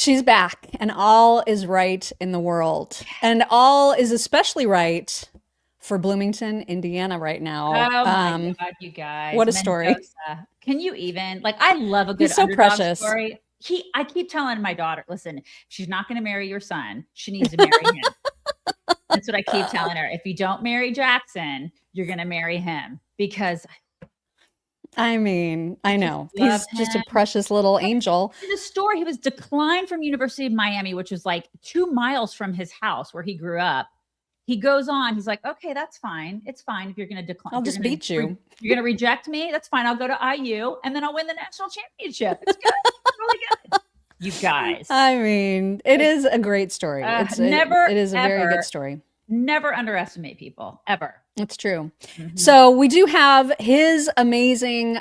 She's back, and all is right in the world. And all is especially right for Bloomington, Indiana right now. Oh my God, you guys. What a story. Mendoza. Can you even? Like, I love a good He's so underdog precious. story. I keep telling my daughter, listen, if she's not going to marry your son, she needs to marry him. That's what I keep telling her. If you don't marry Jackson, you're going to marry him, because I mean, I know. He's just a precious little angel. the story, he was declined from University of Miami, which was like 2 miles from his house where he grew up. He goes on, he's like, okay, that's fine. It's fine if you're going to decline. I'll just beat you. You're going to reject me. That's fine. I'll go to IU and then I'll win the national championship. It's good. It's really good. You guys. I mean, it is a great story. It is a very good story. Never underestimate people, ever. It's true. Mm-hmm. So we do have his amazing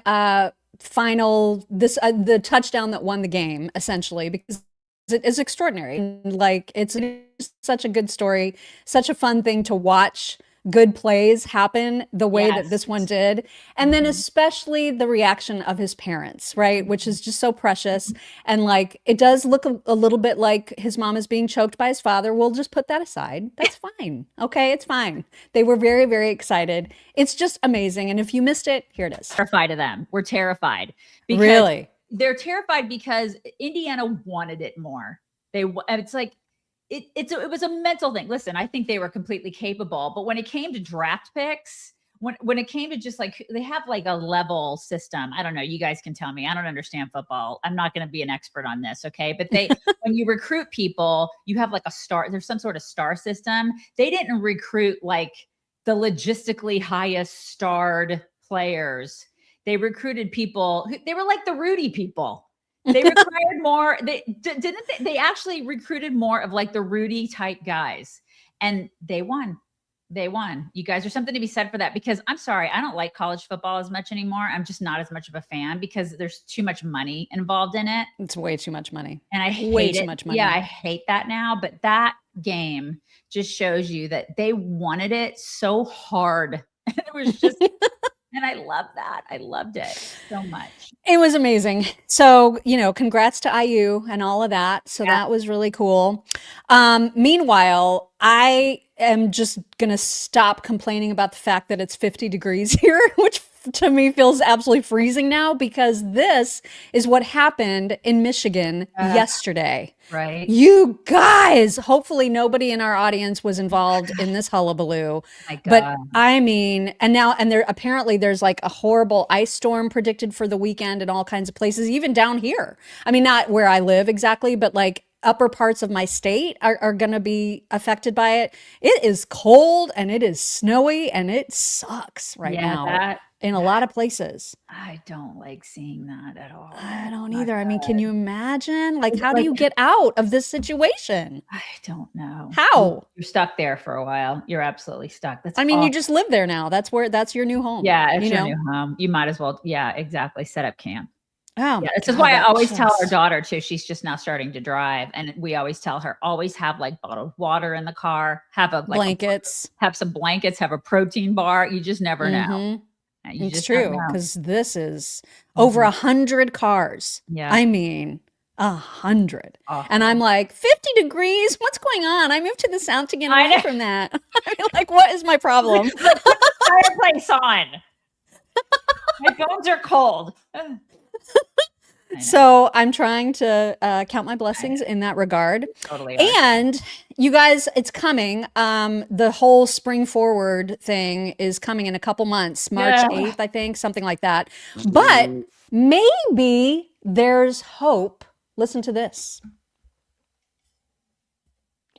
final, the touchdown that won the game, essentially, because it is extraordinary. Like, it's such a good story, such a fun thing to watch good plays happen the way that this one did. And then especially the reaction of his parents, right? Which is just so precious. And like, it does look a little bit like his mom is being choked by his father. We'll just put that aside. That's fine. Okay, it's fine. They were very, very excited. It's just amazing. And if you missed it, here it is. Terrified of them. We're terrified. Because really? They're terrified because Indiana wanted it more. It's like, it was a mental thing. Listen, I think they were completely capable, but when it came to draft picks, when it came to just like, they have like a level system. I don't know. You guys can tell me. I don't understand football. I'm not going to be an expert on this. Okay. But when you recruit people, you have like a star, there's some sort of star system. They didn't recruit like the logistically highest starred players. They recruited people they were like the Rudy people. They required more. They actually recruited more of like the Rudy type guys, and they won. They won. You guys, there's something to be said for that, because I'm sorry, I don't like college football as much anymore. I'm just not as much of a fan because there's too much money involved in it. It's way too much money. And I hate too much money. Yeah, I hate that now. But that game just shows you that they wanted it so hard. It was just and I love that. I loved it so much. It was amazing. So, congrats to IU and all of that. So that was really cool. Meanwhile, I am just going to stop complaining about the fact that it's 50 degrees here, which to me feels absolutely freezing now, because this is what happened in Michigan yesterday. Right. You guys, hopefully nobody in our audience was involved in this hullabaloo. But I mean, and there's like a horrible ice storm predicted for the weekend in all kinds of places, even down here. I mean, not where I live exactly, but like upper parts of my state are going to be affected by it. It is cold and it is snowy and it sucks right now in a lot of places. I don't like seeing that at all. I don't either. I mean, can you imagine? Like, how do you get out of this situation? I don't know. How? You're stuck there for a while. You're absolutely stuck. That's awful. You just live there now. That's your new home. Yeah, it's your new home. You might as well, exactly, set up camp. Oh, this is why I always tell our daughter too. She's just now starting to drive, and we always tell her, always have like bottled water in the car, have blankets, have some blankets, have a protein bar. You just never know. It's true, because this is over 100 cars. Yeah, I mean 100, and I'm like 50 degrees. What's going on? I moved to the South to get away from that. I mean, like, what is my problem? Put the fireplace on. My bones are cold. So I'm trying to count my blessings in that regard. Totally. And you guys, it's coming. The whole Spring Forward thing is coming in a couple months, March 8th, I think, something like that. But maybe there's hope. Listen to this.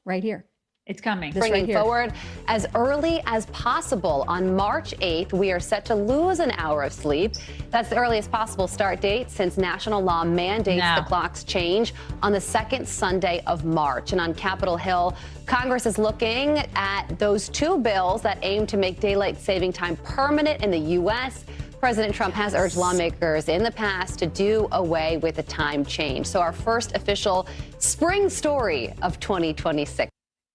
Right here. It's coming. Bringing forward as early as possible. On March 8th, we are set to lose an hour of sleep. That's the earliest possible start date since national law mandates the clocks change on the second Sunday of March. And on Capitol Hill, Congress is looking at those two bills that aim to make daylight saving time permanent in the U.S. President Trump has urged lawmakers in the past to do away with the time change. So our first official spring story of 2026.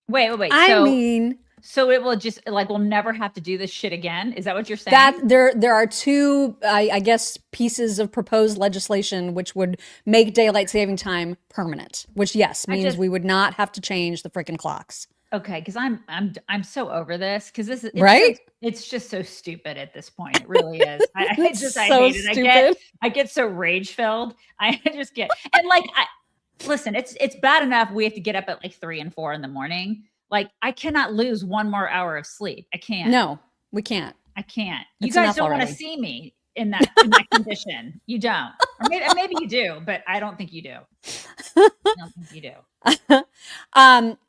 Wait. I mean, So it will just like, we'll never have to do this shit again. Is that what you're saying? That there are two, I guess, pieces of proposed legislation which would make daylight saving time permanent, which means we would not have to change the freaking clocks. Okay, because I'm so over this, because this is right. It's just so stupid at this point. It really is. I hate it. I get so rage filled. I just get, and like, listen, it's bad enough we have to get up at like 3 and 4 in the morning. Like, I cannot lose 1 more hour of sleep. I can't. No, we can't. I can't. You guys don't want to see me in that condition. You don't. Or maybe you do, but I don't think you do. I don't think you do.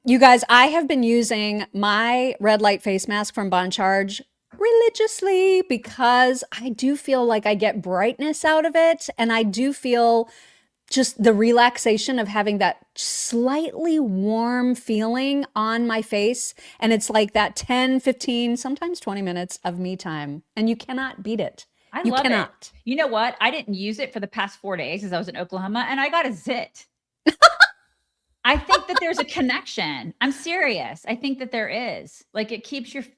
You guys, I have been using my red light face mask from Bon Charge religiously because I do feel like I get brightness out of it, and I do feel just the relaxation of having that slightly warm feeling on my face. And it's like that 10, 15, sometimes 20 minutes of me time. And you cannot beat it. I love it. You know what? I didn't use it for the past 4 days as I was in Oklahoma, and I got a zit. I think that there's a connection. I'm serious. I think that there is. Like, it keeps it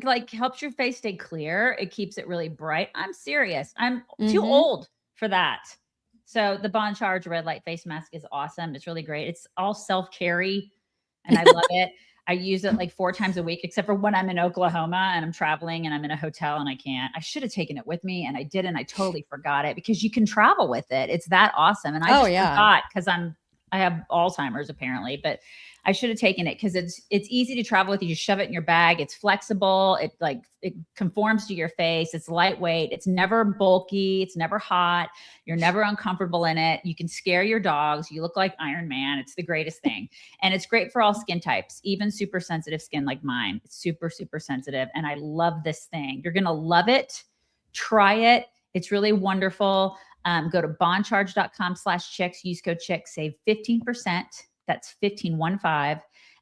like helps your face stay clear. It keeps it really bright. I'm serious. I'm too old for that. So the Bon Charge red light face mask is awesome. It's really great. It's all self-carry, and I love it. I use it like 4 times a week, except for when I'm in Oklahoma and I'm traveling and I'm in a hotel and I can't. I should have taken it with me, and I didn't. I totally forgot it, because you can travel with it. It's that awesome. And I just forgot, because I have Alzheimer's apparently, but I should have taken it because it's easy to travel with. You just shove it in your bag. It's flexible. It conforms to your face. It's lightweight. It's never bulky. It's never hot. You're never uncomfortable in it. You can scare your dogs. You look like Iron Man. It's the greatest thing. And it's great for all skin types, even super sensitive skin like mine. It's super, super sensitive. And I love this thing. You're going to love it. Try it. It's really wonderful. Go to boncharge.com/chicks, use code chicks, save 15%. That's 15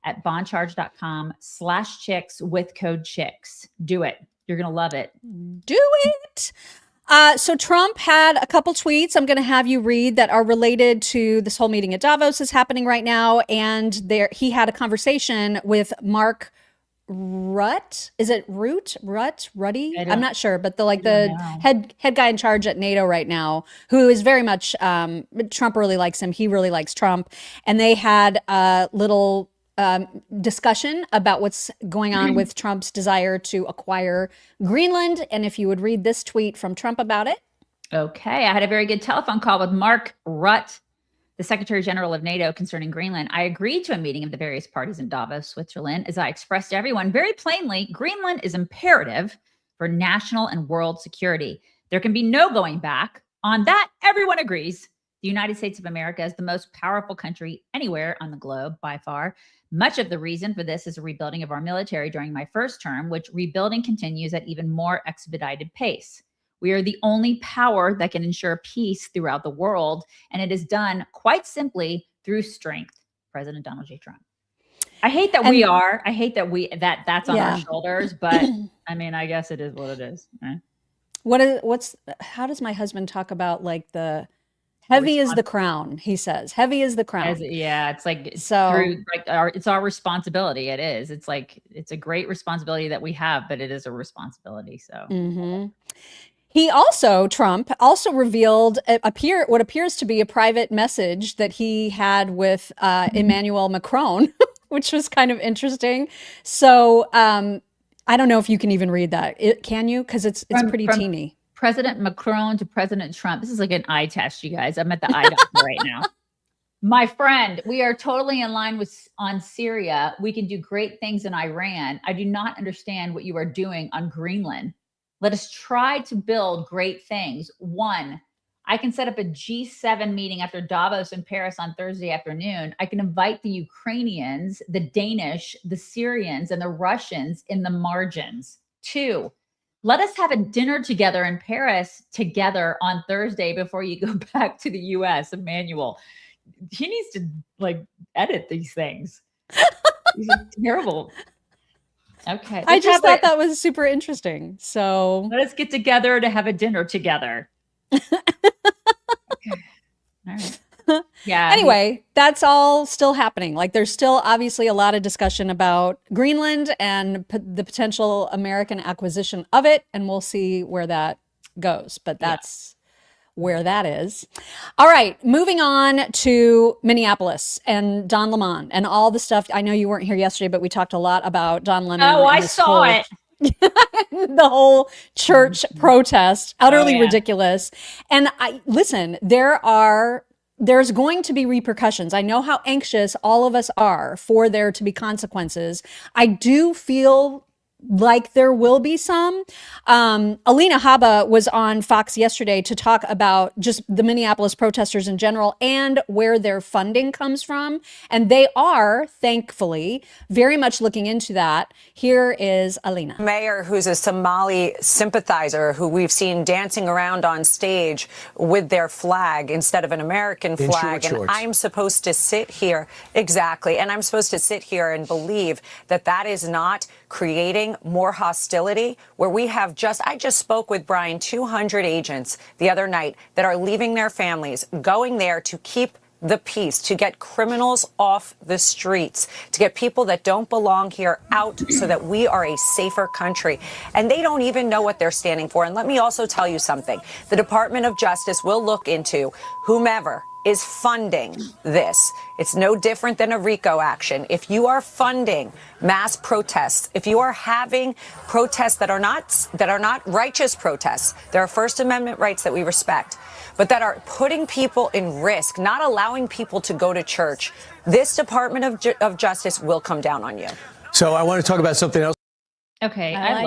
at boncharge.com/chicks with code chicks. Do it. You're going to love it. Do it. So Trump had a couple tweets I'm going to have you read that are related to this whole meeting at Davos is happening right now. And he had a conversation with Mark Rutte. Is it Ruddy? I'm not sure, but the head guy in charge at NATO right now, who is very much Trump really likes him. He really likes Trump, and they had a little discussion about what's going on with Trump's desire to acquire Greenland. And if you would read this tweet from Trump about it. Okay, I had a very good telephone call with Mark Rutte, the Secretary General of NATO, concerning Greenland. I agreed to a meeting of the various parties in Davos, Switzerland, as I expressed to everyone very plainly, Greenland is imperative for national and world security. There can be no going back. On that, everyone agrees. The United States of America is the most powerful country anywhere on the globe by far. Much of the reason for this is a rebuilding of our military during my first term, which rebuilding continues at even more expedited pace. We are the only power that can ensure peace throughout the world, and it is done quite simply through strength. President Donald J. Trump. I hate that I hate that that's on our shoulders, but I mean, I guess it is what it is. Right? How does my husband talk about like the heavy is the crown? He says heavy is the crown. It's like it's our responsibility. It is. It's like it's a great responsibility that we have, but it is a responsibility. So. Trump also revealed what appears to be a private message that he had with Emmanuel Macron, which was kind of interesting. So I don't know if you can even read that. Can you? Because it's pretty teeny. President Macron to President Trump. This is like an eye test, you guys. I'm at the eye doctor right now. My friend, we are totally in line on Syria. We can do great things in Iran. I do not understand what you are doing on Greenland. Let us try to build great things. 1, I can set up a G7 meeting after Davos in Paris on Thursday afternoon. I can invite the Ukrainians, the Danish, the Syrians, and the Russians in the margins. 2, let us have a dinner together in Paris together on Thursday before you go back to the US. Emmanuel, he needs to edit these things. These are terrible. Okay. I just thought that was super interesting. So let us get together to have a dinner together. Okay. All right. Yeah. Anyway, that's all still happening. Like there's still obviously a lot of discussion about Greenland and the potential American acquisition of it, and we'll see where that goes. But that's where that is. All right, moving on to Minneapolis and Don Lemon and all the stuff. I know you weren't here yesterday, but we talked a lot about Don Lemon. Oh, I saw it. The whole church protest, utterly ridiculous. And listen, there's going to be repercussions. I know how anxious all of us are for there to be consequences. I do feel like there will be some. Alina Habba was on Fox yesterday to talk about just the Minneapolis protesters in general and where their funding comes from. And they are, thankfully, very much looking into that. Here is Alina. Mayor, who's a Somali sympathizer who we've seen dancing around on stage with their flag instead of an American flag. And I'm supposed to sit here, exactly, and I'm supposed to sit here and believe that that is not creating more hostility, where we have I just spoke with Brian, 200 agents the other night that are leaving their families, going there to keep the peace, to get criminals off the streets, to get people that don't belong here out so that we are a safer country. And they don't even know what they're standing for. And let me also tell you something. The Department of Justice will look into whomever is funding this. It's no different than a RICO action. If you are funding mass protests, if you are having protests that are not righteous protests, there are First Amendment rights that we respect, but that are putting people in risk, not allowing people to go to church, this Department of Justice will come down on you. So I want to talk about something else. Okay, I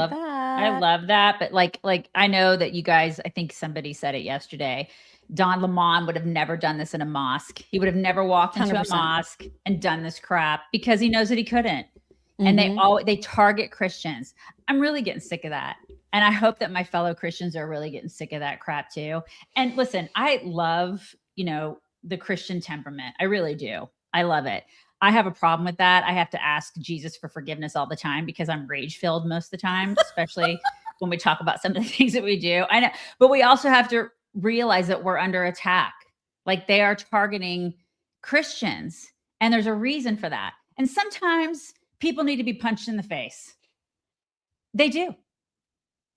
love that. But like I know that you guys, I think somebody said it yesterday, Don Lemon would have never done this in a mosque. He would have never walked into 100%. A mosque and done this crap because he knows that he couldn't. And they target Christians. I'm really getting sick of that. And I hope that my fellow Christians are really getting sick of that crap too. And listen, I love, the Christian temperament. I really do. I love it. I have a problem with that. I have to ask Jesus for forgiveness all the time because I'm rage filled most of the time, especially when we talk about some of the things that we do. I know, but we also have to realize that we're under attack. Like they are targeting Christians and there's a reason for that. And sometimes people need to be punched in the face. They do.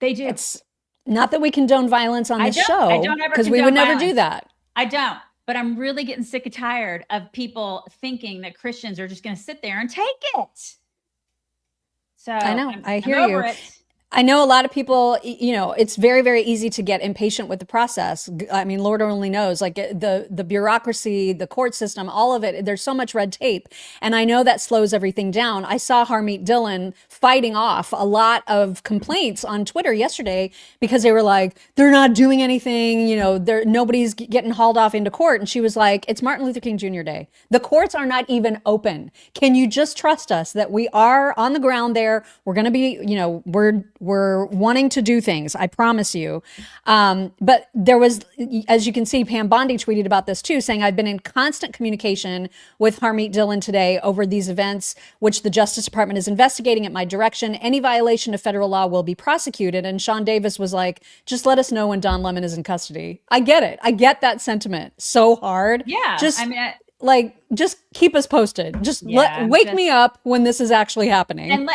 They do. It's not that we condone violence on this show because we would never do that. I don't. But I'm really getting sick and tired of people thinking that Christians are just going to sit there and take it. So I know. I hear you. I know a lot of people, it's very, very easy to get impatient with the process. I mean, Lord only knows, like the bureaucracy, the court system, all of it, there's so much red tape. And I know that slows everything down. I saw Harmeet Dhillon fighting off a lot of complaints on Twitter yesterday because they were like, they're not doing anything, nobody's getting hauled off into court. And she was like, it's Martin Luther King Jr. Day. The courts are not even open. Can you just trust us that we are on the ground there? We're going to be, we're wanting to do things, I promise you. But there was, as you can see, Pam Bondi tweeted about this too, saying, I've been in constant communication with Harmeet Dhillon today over these events, which the Justice Department is investigating at my direction. Any violation of federal law will be prosecuted. And Sean Davis was like, just let us know when Don Lemon is in custody. I get it. I get that sentiment so hard. Yeah. Just keep us posted. Wake me up when this is actually happening. And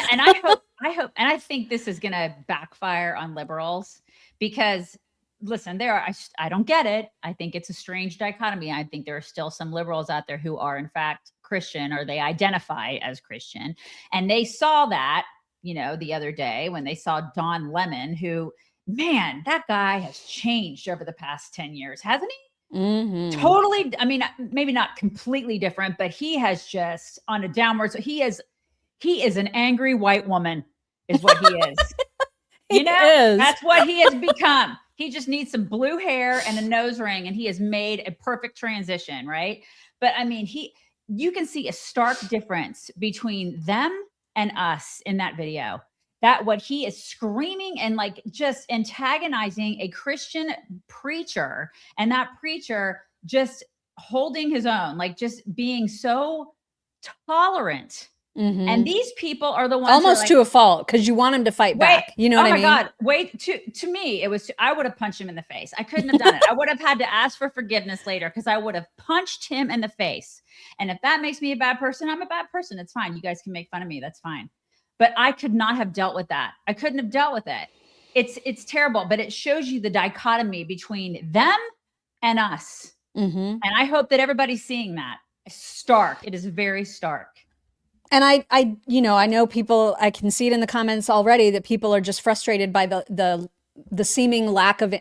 I hope, and I think this is going to backfire on liberals because, listen, I don't get it. I think it's a strange dichotomy. I think there are still some liberals out there who are in fact Christian or they identify as Christian. And they saw that, the other day when they saw Don Lemon, who, man, that guy has changed over the past 10 years, hasn't he? Mm-hmm. Totally. I mean, maybe not completely different, but he has just on a downward. So he is an angry white woman is what he is. That's what he has become. He just needs some blue hair and a nose ring and he has made a perfect transition. Right. But I mean, you can see a stark difference between them and us in that video. That what he is screaming and like just antagonizing a Christian preacher and that preacher just holding his own, like just being so tolerant And these people are the ones almost like, to a fault, because you want him to fight back. You know what I mean? Oh my God. Wait, to me, it was, I would have punched him in the face. I couldn't have done it. I would have had to ask for forgiveness later because I would have punched him in the face. And if that makes me a bad person, I'm a bad person. It's fine. You guys can make fun of me. That's fine. But I could not have dealt with that. I couldn't have dealt with it. It's terrible, but it shows you the dichotomy between them and us. And I hope that everybody's seeing that. Stark. It is very stark. And I know people, I can see it in the comments already that people are just frustrated by the seeming lack of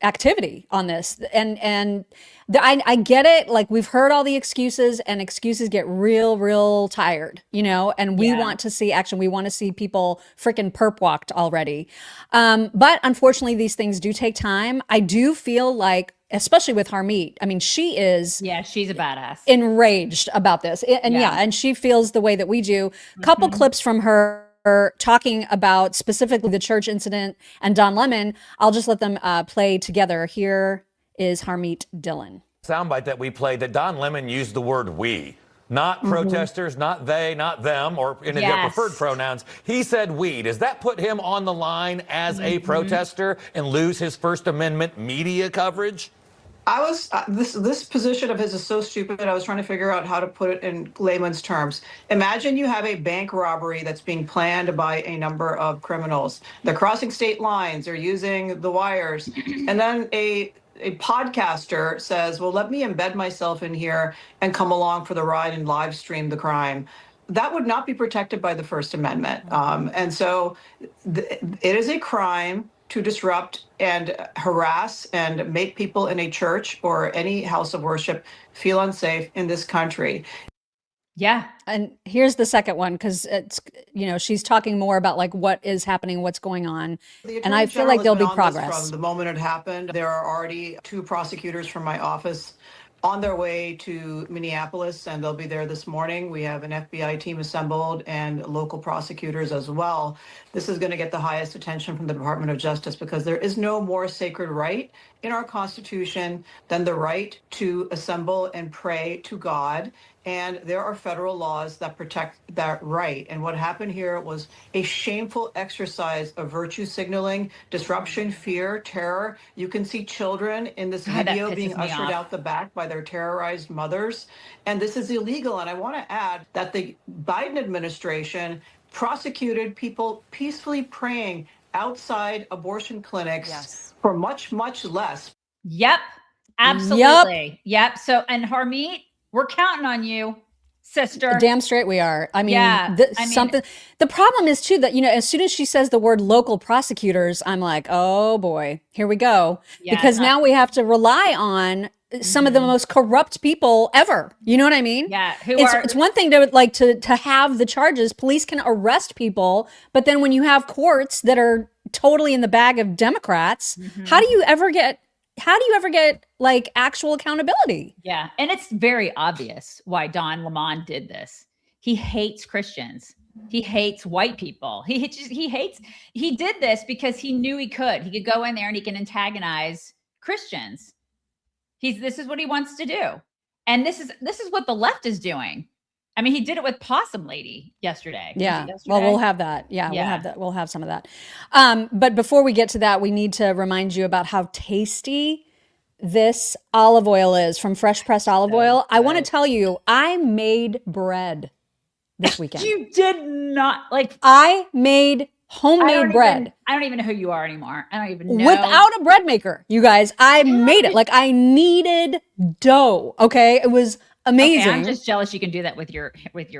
activity on this. And I get it. Like, we've heard all the excuses, and excuses get real tired, and we want to see action. We want to see people freaking perp walked already. But unfortunately, these things do take time. I do feel like, especially with Harmeet, I mean, she is she's a badass, enraged about this, and she feels the way that we do. Couple clips from her talking about specifically the church incident and Don Lemon. I'll just let them play together. Here is Harmeet Dhillon. Soundbite that we played that Don Lemon used the word we. Not protesters, not they, not them, or in their preferred pronouns. He said we. Does that put him on the line as a protester and lose his First Amendment media coverage? I was this position of his is so stupid. I was trying to figure out how to put it in layman's terms. Imagine you have a bank robbery that's being planned by a number of criminals. They're crossing state lines. They're using the wires, and then a podcaster says, well, let me embed myself in here and come along for the ride and live stream the crime. That would not be protected by the First Amendment. And so it is a crime to disrupt and harass and make people in a church or any house of worship feel unsafe in this country. Yeah. And here's the second one, because it's, she's talking more about like what is happening, what's going on. And I feel like there'll be progress. From the moment it happened, there are already 2 prosecutors from my office on their way to Minneapolis, and they'll be there this morning. We have an FBI team assembled and local prosecutors as well. This is going to get the highest attention from the Department of Justice, because there is no more sacred right in our Constitution than the right to assemble and pray to God. And there are federal laws that protect that right. And what happened here was a shameful exercise of virtue signaling, disruption, fear, terror. You can see children in this video being ushered out the back by their terrorized mothers. And this is illegal. And I want to add that the Biden administration prosecuted people peacefully praying outside abortion clinics for much, much less. Yep, absolutely. Yep. So, and Harmeet, we're counting on you, sister. Damn straight we are. I mean, something. The problem is too that, as soon as she says the word local prosecutors, I'm like, oh boy, here we go. Because now we have to rely on some of the most corrupt people ever. You know what I mean? Yeah. It's one thing to have the charges. Police can arrest people, but then when you have courts that are totally in the bag of Democrats, how do you ever get like actual accountability? Yeah. And it's very obvious why Don Lemon did this. He hates Christians. He hates white people. He did this because he knew he could go in there and he can antagonize Christians. This is what he wants to do. And this is what the left is doing. I mean, he did it with Possum Lady yesterday. Yeah. Well, we'll have that. Yeah, we'll have that. We'll have some of that. But before we get to that, we need to remind you about how tasty this olive oil is from fresh pressed olive oil. I want to tell you, I made bread this weekend. You did not I made homemade bread. I don't even know who you are anymore. I don't even know. Without a bread maker, you guys. I made it. Like, I needed dough. Okay. It was amazing. Okay, I'm just jealous you can do that with your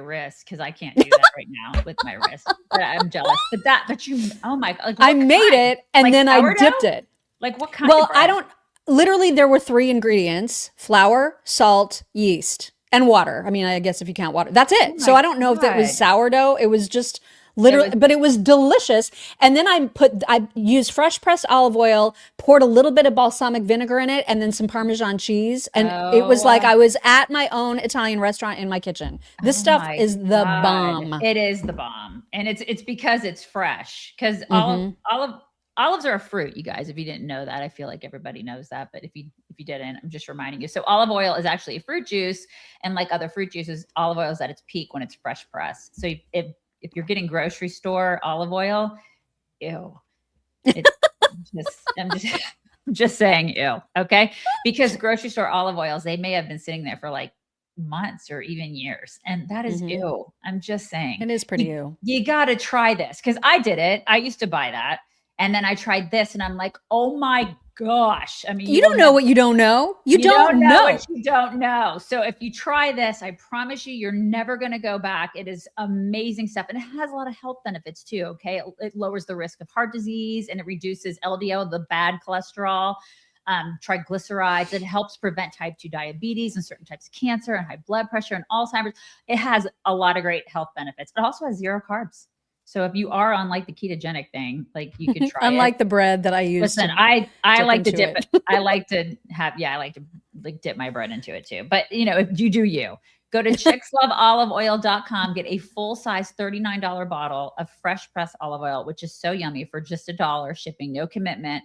wrist, because I can't do that right now with my wrist. But I'm jealous. But you, oh my God. I made it and then I dipped it. Like, what kind of bread? Literally there were 3 ingredients: flour, salt, yeast, and water. I mean, I guess if you count water, that's it. So I don't know if it was sourdough. It was just literally, but it was delicious. And then I used fresh pressed olive oil, poured a little bit of balsamic vinegar in it, and then some Parmesan cheese. And it was like I was at my own Italian restaurant in my kitchen. This stuff is the bomb. It is the bomb. And it's because it's fresh. Because olive olives are a fruit, you guys. If you didn't know that, I feel like everybody knows that. But if you didn't, I'm just reminding you. So olive oil is actually a fruit juice. And like other fruit juices, olive oil is at its peak when it's fresh pressed. So if you're getting grocery store olive oil, ew. I'm just saying ew. Okay. Because grocery store olive oils, they may have been sitting there for like months or even years. And that is ew. I'm just saying. It is pretty ew. You got to try this. Cause I did it. I used to buy that. And then I tried this and I'm like, oh my gosh. I mean, you don't know what you don't know. You don't know what you don't know. So if you try this, I promise you're never going to go back. It is amazing stuff. And it has a lot of health benefits too. Okay. It lowers the risk of heart disease and it reduces LDL, the bad cholesterol. Triglycerides. It helps prevent type 2 diabetes and certain types of cancer and high blood pressure and Alzheimer's. It has a lot of great health benefits. It also has 0 carbs. So if you are on like the ketogenic thing, like you could try Unlike the bread that I use. Listen, I like to dip it. I like to like dip my bread into it too. But if you do go to chicksloveoliveoil.com, get a full-size $39 bottle of fresh pressed olive oil, which is so yummy for just $1, shipping, no commitment.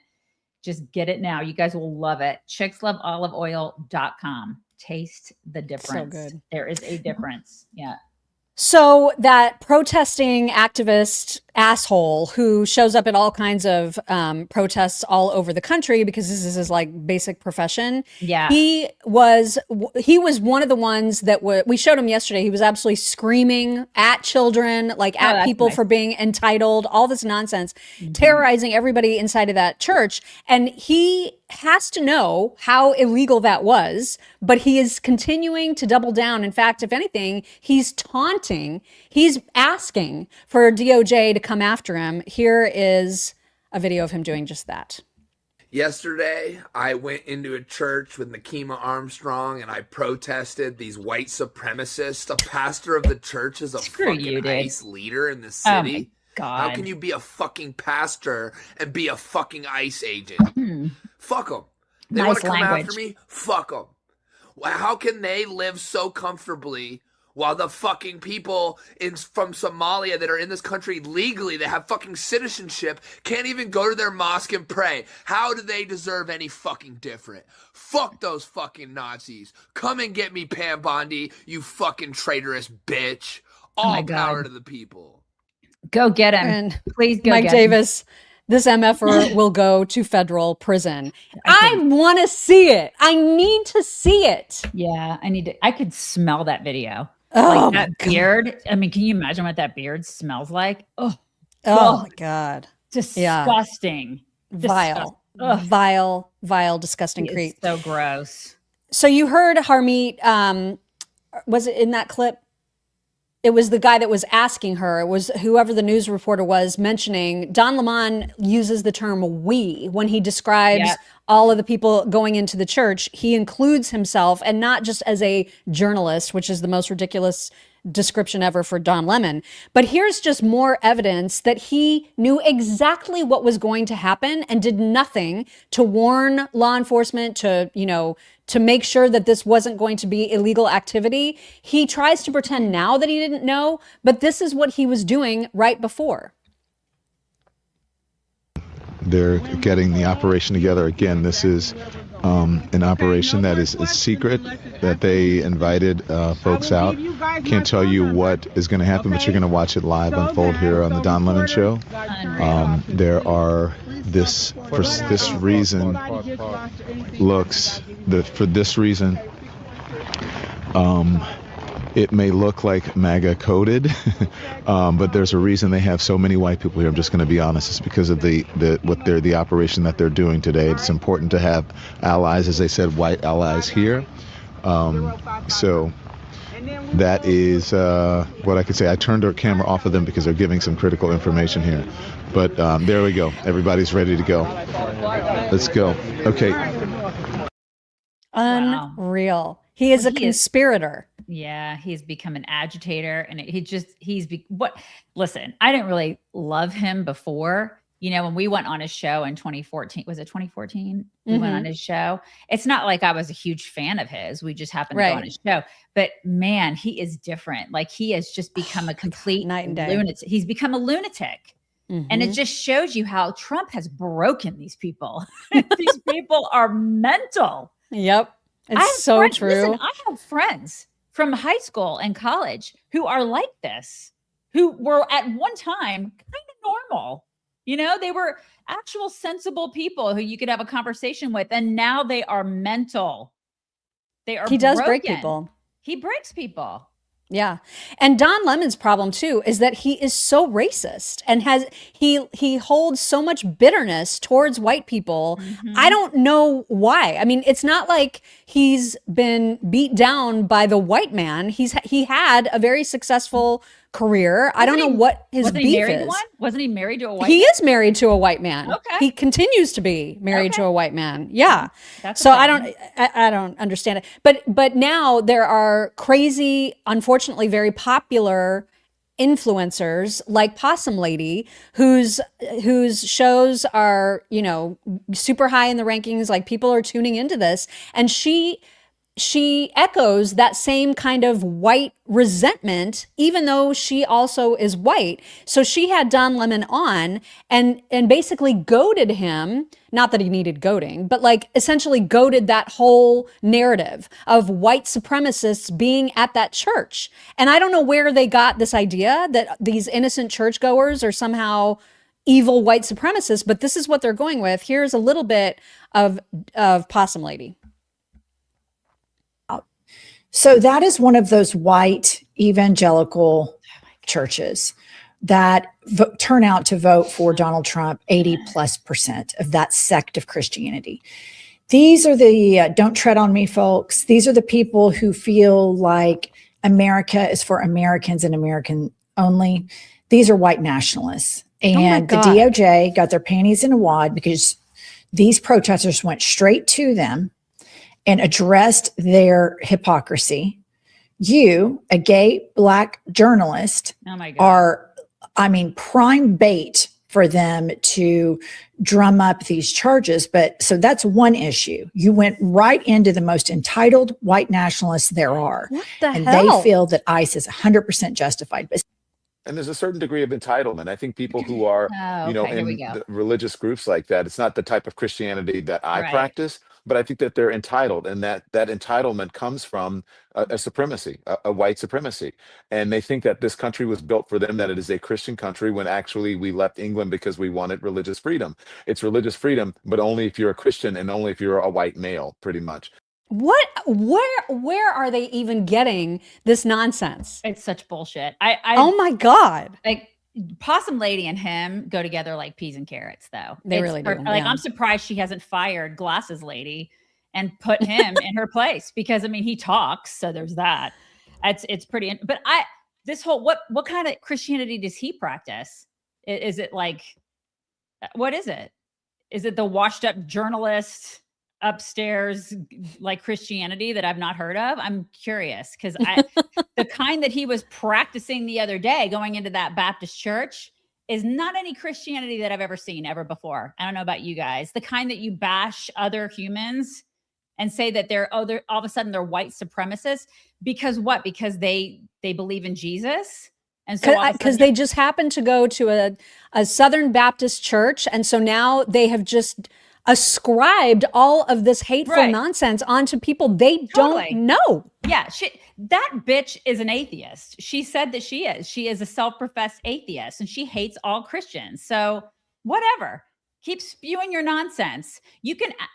Just get it now. You guys will love it. chicksloveoliveoil.com. Taste the difference. So good. There is a difference. Yeah. So that protesting activist asshole who shows up at all kinds of protests all over the country because this is his like basic profession. Yeah. He was one of the ones that we showed him yesterday. He was absolutely screaming at children, like at people for being entitled, all this nonsense, terrorizing everybody inside of that church. And he has to know how illegal that was, but he is continuing to double down. In fact, if anything, he's taunting, he's asking for DOJ to come after him. Here is a video of him doing just that. Yesterday, I went into a church with Nakima Armstrong and I protested these white supremacists. A pastor of the church is a fucking ICE leader in the city. God. How can you be a fucking pastor and be a fucking ICE agent? Fuck them. They want to come after me? Fuck them. How can they live so comfortably while the fucking people from Somalia that are in this country legally, that have fucking citizenship, can't even go to their mosque and pray? How do they deserve any fucking different? Fuck those fucking Nazis. Come and get me, Pam Bondi, you fucking traitorous bitch. All power to the people. Go get him. And please go Mike get Davis, this MFer will go to federal prison. I want to see it. I need to see it. Yeah, I could smell that video. Oh, like that beard. I mean, can you imagine what that beard smells like? Oh my God. Disgusting. Vile, disgusting creep. So gross. So you heard Harmeet, was it in that clip? It was the guy that was asking her. It was whoever the news reporter was mentioning. Don Lemon uses the term we when he describes all of the people going into the church. He includes himself, and not just as a journalist, which is the most ridiculous description ever for Don Lemon. But here's just more evidence that he knew exactly what was going to happen and did nothing to warn law enforcement, to make sure that this wasn't going to be illegal activity. He tries to pretend now that he didn't know, but this is what he was doing right before. They're getting the operation together. Again, this is an operation that is secret, that they invited folks out. Can't tell you what is going to happen, but you're going to watch it live unfold here on the Don Lemon Show. There are for this reason, it may look like MAGA coded, but there's a reason they have so many white people here. I'm just going to be honest. It's because of the operation that they're doing today. It's important to have allies, as they said, white allies here. So that is what I could say. I turned our camera off of them because they're giving some critical information here. But there we go. Everybody's ready to go. Let's go. Okay. Unreal. He is a conspirator. Yeah, he's become an agitator, and listen, I didn't really love him before. When we went on his show in 2014, was it 2014? We went on his show. It's not like I was a huge fan of his. We just happened to go on his show. But man, he is different. Like, he has just become a complete night and day lunatic. He's become a lunatic. And it just shows you how Trump has broken these people. These people are mental. Yep. It's so true. Listen, I have friends from high school and college who are like this, who were at one time kind of normal. You know, they were actual sensible people who you could have a conversation with. And now they are mental. He does break people. He breaks people. Yeah. And Don Lemon's problem too is that he is so racist and he holds so much bitterness towards white people. I don't know why. I mean, it's not like he's been beat down by the white man. He had a very successful career. I don't know what his beef is. Wasn't he married to a white man? He is married to a white man. Okay. He continues to be married to a white man. Yeah. So I don't understand it. But now there are crazy, unfortunately very popular influencers like Possum Lady whose shows are, you know, super high in the rankings, like people are tuning into this, and she echoes that same kind of white resentment, even though she also is white. So she had Don Lemon on and basically goaded him, not that he needed goading, but like essentially goaded that whole narrative of white supremacists being at that church. And I don't know where they got this idea that these innocent churchgoers are somehow evil white supremacists, but this is what they're going with. Here's a little bit of Possum Lady. So that is one of those white evangelical churches that turn out to vote for Donald Trump, 80+% of that sect of Christianity. These are the don't tread on me folks. These are the people who feel like America is for Americans and American only. These are white nationalists. And the DOJ got their panties in a wad because these protesters went straight to them and addressed their hypocrisy. You, a gay Black journalist, are, I mean, prime bait for them to drum up these charges. But so that's one issue. You went right into the most entitled white nationalists there are. What the and hell? They feel that ICE is 100% justified. But And there's a certain degree of entitlement. I think people who are, in the religious groups like that, it's not the type of Christianity that I practice, but I think that they're entitled, and that entitlement comes from a supremacy, a white supremacy. And they think that this country was built for them, that it is a Christian country, when actually we left England because we wanted religious freedom. It's religious freedom, but only if you're a Christian and only if you're a white male, pretty much. Where are they even getting this nonsense? It's such bullshit. Oh my God. Like Possum Lady and him go together like peas and carrots, though. They really do. Like, I'm surprised she hasn't fired Glasses Lady and put him in her place, because I mean, he talks, so there's that. It's pretty. But this whole what kind of Christianity does he practice? Is it like, what is it? Is it the washed up journalist upstairs like Christianity that I've not heard of? I'm curious, because the kind that he was practicing the other day going into that Baptist church is not any Christianity that I've ever seen ever before. I don't know about you guys. The kind that you bash other humans and say that they're all of a sudden they're white supremacists because what? Because they believe in Jesus. And so because they just happen to go to a Southern Baptist church, and so now they have just ascribed all of this hateful nonsense onto people they don't know. Yeah, that bitch is an atheist. She said that she is. She is a self-professed atheist, and she hates all Christians. So whatever. Keep spewing your nonsense.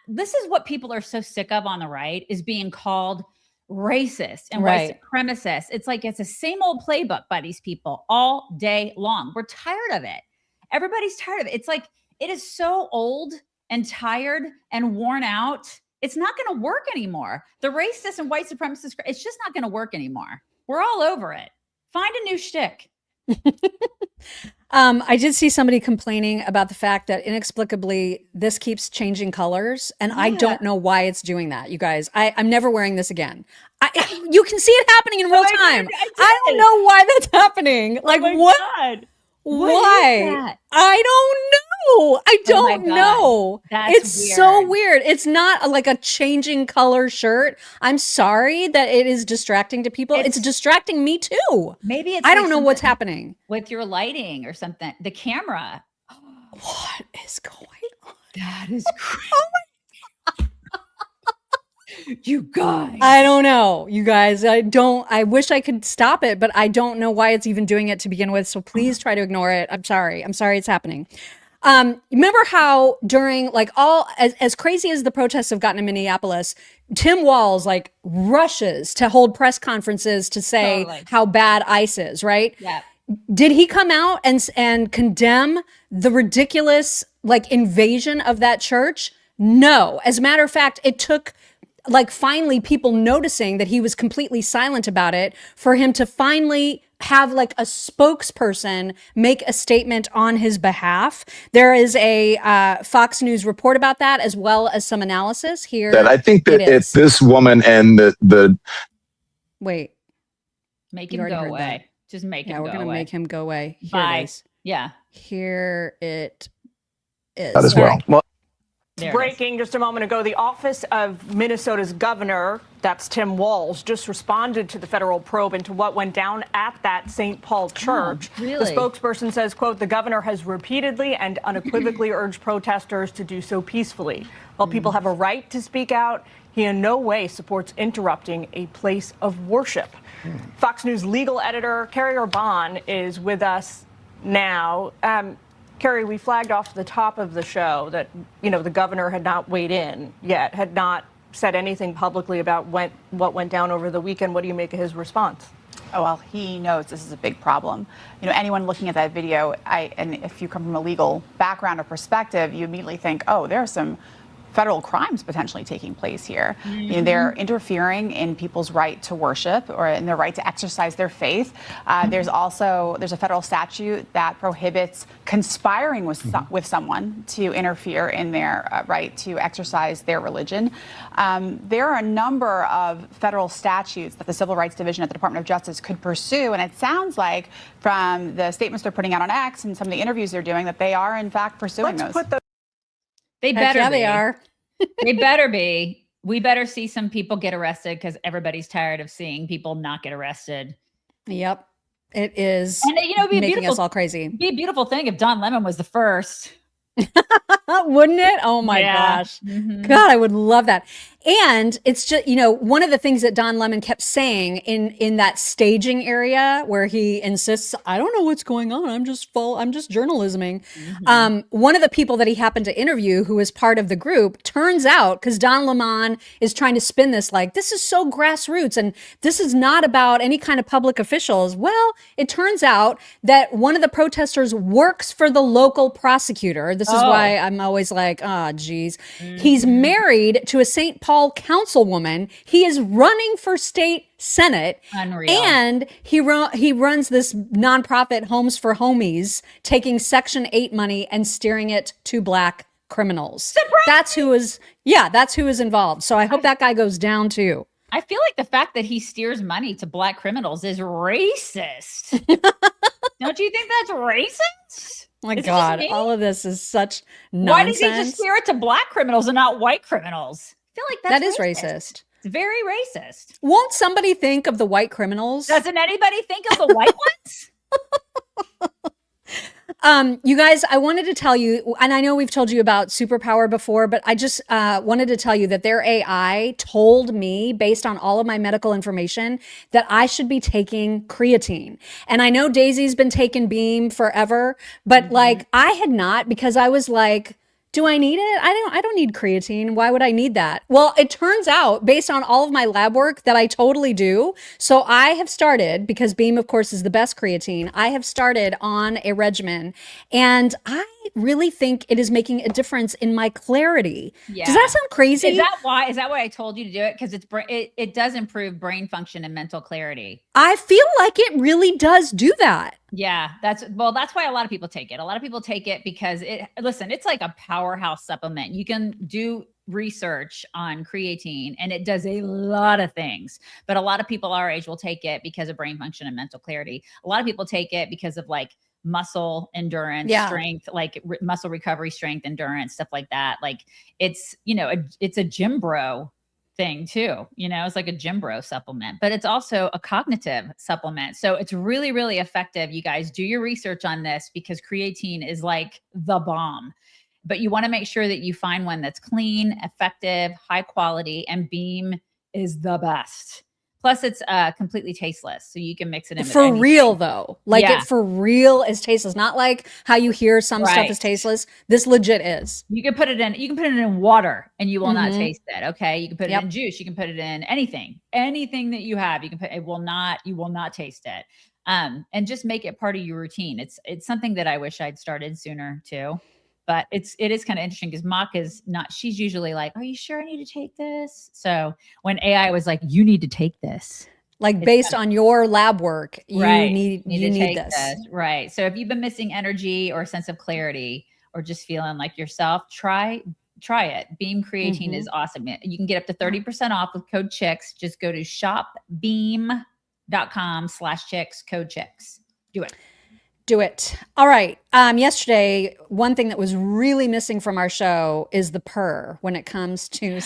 This is what people are so sick of on the right, is being called racist and white supremacist. It's like it's the same old playbook by these people all day long. We're tired of it. Everybody's tired of it. It's like it is so old and tired and worn out. It's not going to work anymore. The racist and white supremacist, it's just not going to work anymore. We're all over it. Find a new shtick. I did see somebody complaining about the fact that inexplicably this keeps changing colors, and I don't know why it's doing that. You guys, I'm never wearing this again. You can see it happening in real time. I don't know why that's happening. Like what? God. Why? I don't know. I don't know. It's weird. so weird. It's not like a changing color shirt. I'm sorry that it is distracting to people. It's distracting me too. Maybe it's I don't know what's happening with your lighting or something. The camera. What is going on? That is crazy. You guys. I don't know, you guys. I wish I could stop it, but I don't know why it's even doing it to begin with. So please try to ignore it. I'm sorry. I'm sorry it's happening. Remember how during like as crazy as the protests have gotten in Minneapolis, Tim Walz like rushes to hold press conferences to say how bad ICE is, right? Yeah. Did he come out and condemn the ridiculous like invasion of that church? No. As a matter of fact, it took like finally people noticing that he was completely silent about it for him to finally have like a spokesperson make a statement on his behalf. There is a Fox News report about that, as well as some analysis here. That I think that it's this woman and the wait, make him go away. Just make him go away. Yeah, we're gonna make him go away. Here Bye. it is. Yeah. Here it is. That as well. Well, breaking just a moment ago, the office of Minnesota's governor, that's Tim Walz, just responded to the federal probe into what went down at that St. Paul church. Oh, really? The spokesperson says, quote, the governor has repeatedly and unequivocally urged protesters to do so peacefully. While people have a right to speak out, he in no way supports interrupting a place of worship. Fox News legal editor Carrie Orban is with us now. Carrie, we flagged off the top of the show that, you know, the governor had not weighed in yet, had not said anything publicly about what went down over the weekend. What do you make of his response? Oh, well, he knows this is a big problem. You know, anyone looking at that video, and if you come from a legal background or perspective, you immediately think, oh, there are some federal crimes potentially taking place here. Mm-hmm. You know, they're interfering in people's right to worship or in their right to exercise their faith. There's a federal statute that prohibits conspiring with someone to interfere in their right to exercise their religion. There are a number of federal statutes that the Civil Rights Division at the Department of Justice could pursue, and it sounds like from the statements they're putting out on X and some of the interviews they're doing that they are in fact pursuing those. They better be. They are. They better be. We better see some people get arrested because everybody's tired of seeing people not get arrested. Yep. It is. And you know, making us all crazy. It'd be a beautiful thing if Don Lemon was the first. Wouldn't it? Oh my gosh. Mm-hmm. God, I would love that. And it's just, you know, one of the things that Don Lemon kept saying in that staging area where he insists, I don't know what's going on. I'm just journalisming. Mm-hmm. One of the people that he happened to interview who was part of the group, turns out, because Don Lemon is trying to spin this like, this is so grassroots and this is not about any kind of public officials. Well, it turns out that one of the protesters works for the local prosecutor. This is why I'm always like, geez. Mm-hmm. He's married to a St. Paul councilwoman. He is running for state senate. Unreal. And he runs this nonprofit Homes for Homies, taking Section 8 money and steering it to Black criminals. Surprise! That's who is involved. So I hope that guy goes down too. I feel like the fact that he steers money to Black criminals is racist. Don't you think that's racist? Oh my God, all of this is such nonsense. Why does he just steer it to Black criminals and not white criminals? I feel like that is racist. It's very racist. Won't somebody think of the white criminals? Doesn't anybody think of the white ones? You guys, I wanted to tell you, and I know we've told you about Superpower before, but I just wanted to tell you that their AI told me, based on all of my medical information, that I should be taking creatine. And I know Daisy's been taking Beam forever, but like I had not, because I was like, do I need it? I don't need creatine. Why would I need that? Well, it turns out, based on all of my lab work, that I totally do. So I have started, because Beam, of course, is the best creatine. I have started on a regimen, and I really think it is making a difference in my clarity. Yeah. Does that sound crazy? Is that why I told you to do it? Because it does improve brain function and mental clarity. I feel like it really does do that. Yeah, that's why a lot of people take it. A lot of people take it because it's like a powerhouse supplement. You can do research on creatine and it does a lot of things, but a lot of people our age will take it because of brain function and mental clarity. A lot of people take it because of like muscle endurance, strength, like muscle recovery, strength, endurance, stuff like that. Like it's, you know, it's a gym bro thing too. You know, it's like a gym bro supplement, but it's also a cognitive supplement. So it's really, really effective. You guys do your research on this because creatine is like the bomb. But you want to make sure that you find one that's clean, effective, high quality, and Beam is the best. Plus, it's completely tasteless, so you can mix it in with anything. Real though. Like it for real is tasteless. Not like how you hear some stuff is tasteless. This legit is. You can put it in water and you will not taste it. Okay. You can put it in juice. You can put it in anything that you have. You can put, you will not taste it. And just make it part of your routine. It's something that I wish I'd started sooner too. But it is kind of interesting because Mock is not, she's usually like, are you sure I need to take this? So when AI was like, you need to take this. Like based on your lab work, you need this. Right. So if you've been missing energy or a sense of clarity or just feeling like yourself, try it. Beam creatine is awesome. You can get up to 30% off with code CHICKS. Just go to shopbeam.com/chicks, code CHICKS. Do it. All right. Yesterday, one thing that was really missing from our show is the purr when it comes to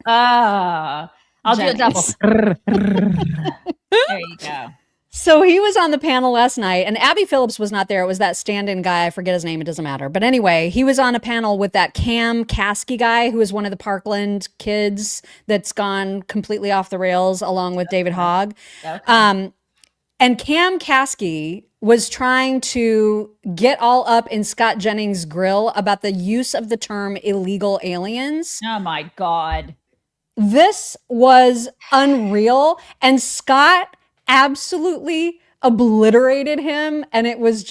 I'll do a double. There you go. So he was on the panel last night, and Abby Phillips was not there. It was that stand-in guy. I forget his name. It doesn't matter. But anyway, he was on a panel with that Cam Caskey guy, who is one of the Parkland kids that's gone completely off the rails, along with David Hogg. Okay. And Cam Caskey was trying to get all up in Scott Jennings' grill about the use of the term illegal aliens. Oh my God. This was unreal. And Scott absolutely obliterated him. And it was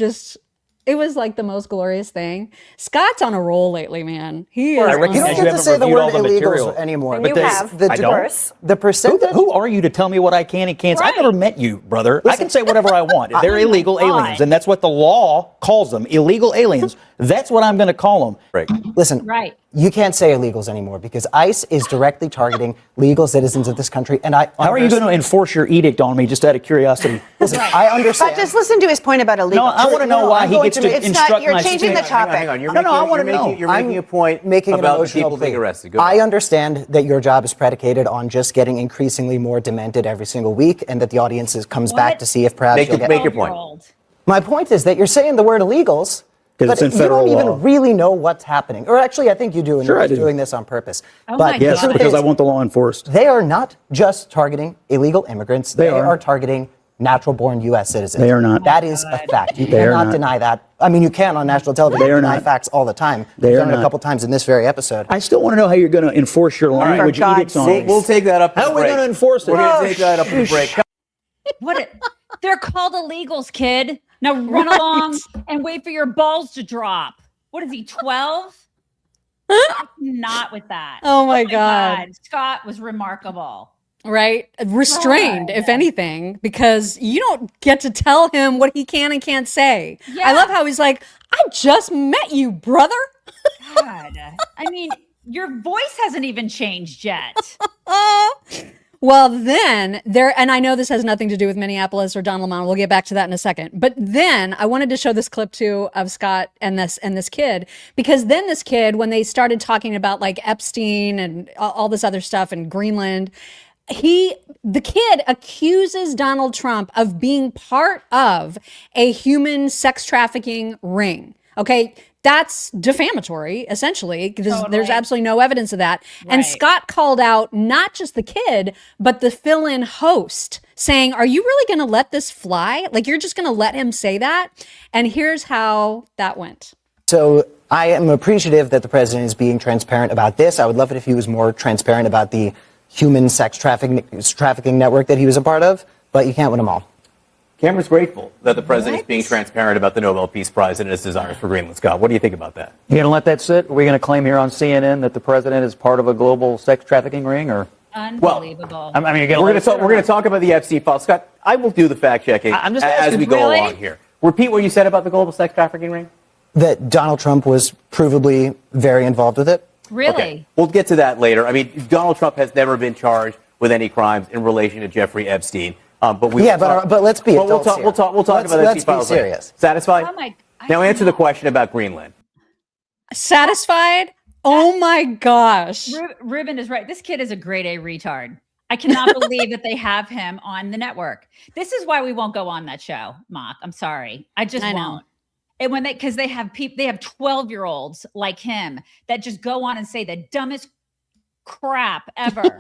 like the most glorious thing. Scott's on a roll lately, man. He is. You don't get to say the word illegals anymore. But you have the diverse, the percentage. Who are you to tell me what I can and can't? I've never met you, brother. Listen, I can say whatever I want. They're illegal aliens, and that's what the law calls them. Illegal aliens. That's what I'm going to call them. Right. Listen. You can't say illegals anymore because ICE is directly targeting legal citizens of this country. And how are you going to enforce your edict on me, just out of curiosity? Listen, I understand. But just listen to his point about illegal. No, I want to know why he gets to instruct You're changing the topic. Hang on. You're making a point about the people being arrested. I understand that your job is predicated on just getting increasingly more demented every single week, and that the audience comes back to see if perhaps you'll get. Make your point. My point is that you're saying the word illegals. But you don't even really know what's happening. Or actually, I think you do, and you're doing this on purpose. But yes, because I want the law enforced. They are not just targeting illegal immigrants. They are targeting natural-born U.S. citizens. They are not. That is a fact. You cannot deny that. I mean, you can on national television. They are deny not. facts all the time. They You've are done it not. a couple times in this very episode. I still want to know how you're going to enforce your language edicts on me. We'll take that up. How are we going to enforce it? We're going to take that up in the break. They're called illegals, kid. Now run along and wait for your balls to drop. What is he, 12? Not with that. Oh my God. Scott was remarkable. Right? Restrained, if anything, because you don't get to tell him what he can and can't say. Yeah. I love how he's like, I just met you, brother. God. I mean, your voice hasn't even changed yet. Well, then and I know this has nothing to do with Minneapolis or Don Lemon. We'll get back to that in a second. But then I wanted to show this clip too of Scott and this kid, because then this kid, when they started talking about like Epstein and all this other stuff in Greenland, the kid accuses Donald Trump of being part of a human sex trafficking ring. Okay. That's defamatory, essentially, because there's absolutely no evidence of that. Right. And Scott called out not just the kid, but the fill-in host, saying, are you really going to let this fly? Like, you're just going to let him say that? And here's how that went. So I am appreciative that the president is being transparent about this. I would love it if he was more transparent about the human sex trafficking network that he was a part of, but you can't win them all. Cameron's grateful that the president is being transparent about the Nobel Peace Prize and his desires for Greenland. Scott, what do you think about that? You going to let that sit? Are we going to claim here on CNN that the president is part of a global sex trafficking ring? Or unbelievable. We're going to talk about the Epstein file. Scott, I will do the fact checking as we go along here. Repeat what you said about the global sex trafficking ring. That Donald Trump was provably very involved with it. Really? Okay. We'll get to that later. I mean, Donald Trump has never been charged with any crimes in relation to Jeffrey Epstein. But let's be adults we'll talk about the let's files be later. serious. Satisfied? Oh my! Now answer the question about Greenland. Satisfied? Oh my gosh. Ruben is right. This kid is a grade A retard. I cannot believe that they have him on the network. This is why we won't go on that show, Mock. I'm sorry. I won't. And because they have 12-year-olds like him that just go on and say the dumbest crap ever.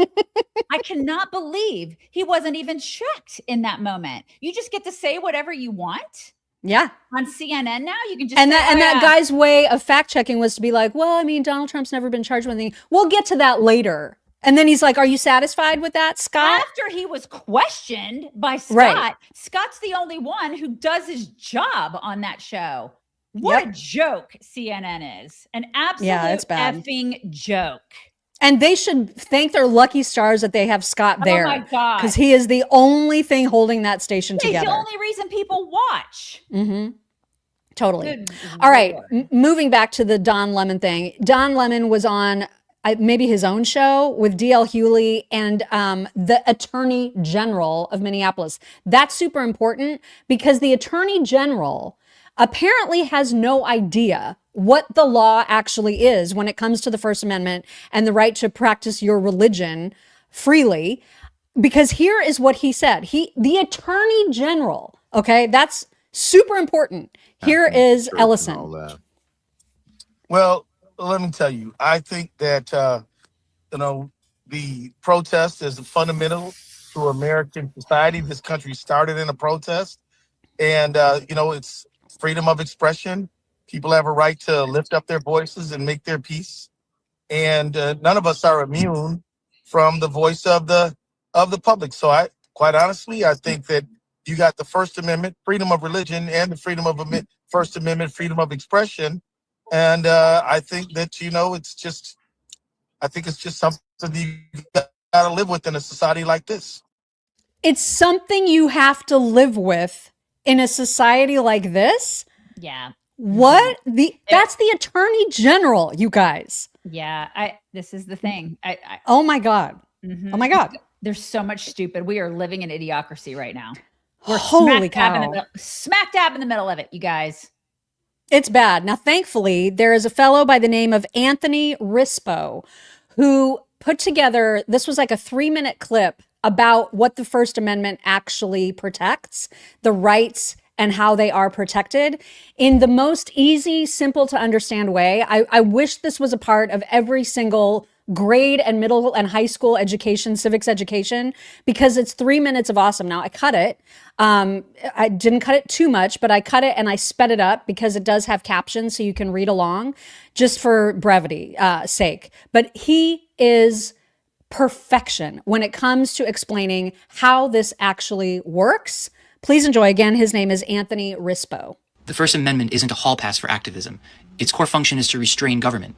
I cannot believe he wasn't even checked in that moment. You just get to say whatever you want. Yeah. On CNN now, you can just that guy's way of fact checking was to be like, well, I mean, Donald Trump's never been charged with anything. We'll get to that later. And then he's like, are you satisfied with that, Scott? After he was questioned by Scott, right. Scott's the only one who does his job on that show. What a joke CNN is. An absolute effing joke. And they should thank their lucky stars that they have Scott there. Oh my God. Because he is the only thing holding that station together. He's the only reason people watch. Mm-hmm. Totally. All right. Moving back to the Don Lemon thing. Don Lemon was on maybe his own show with D.L. Hewley and the Attorney General of Minneapolis. That's super important because the Attorney General apparently has no idea what the law actually is when it comes to the First Amendment and the right to practice your religion freely. Because here is what he said. The Attorney General, okay, that's super important. Here is Ellison. Well, let me tell you, I think that, the protest is fundamental to American society. This country started in a protest and, it's freedom of expression. People have a right to lift up their voices and make their peace. And none of us are immune from the voice of the public. So quite honestly, I think that you got the First Amendment, freedom of religion, and the First Amendment, freedom of expression. And I think that, it's just something you got to live with in a society like this. It's something you have to live with in a society like this? Yeah. What? That's the Attorney General, you guys. Yeah. This is the thing. Oh my God. Mm-hmm. Oh my God. There's so much stupid. We are living in idiocracy right now. We're Holy cow. Smack dab in the middle of it, you guys. It's bad. Now, thankfully, there is a fellow by the name of Anthony Rispo who put together, this was like a 3-minute clip about what the First Amendment actually protects, the rights and how they are protected in the most easy, simple to understand way. I wish this was a part of every single grade and middle and high school education, civics education, because it's 3 minutes of awesome. Now I cut it. I didn't cut it too much, but I cut it and I sped it up because it does have captions so you can read along just for brevity sake. But he is perfection when it comes to explaining how this actually works. Please enjoy. Again, his name is Anthony Rispo. The First Amendment isn't a hall pass for activism. Its core function is to restrain government.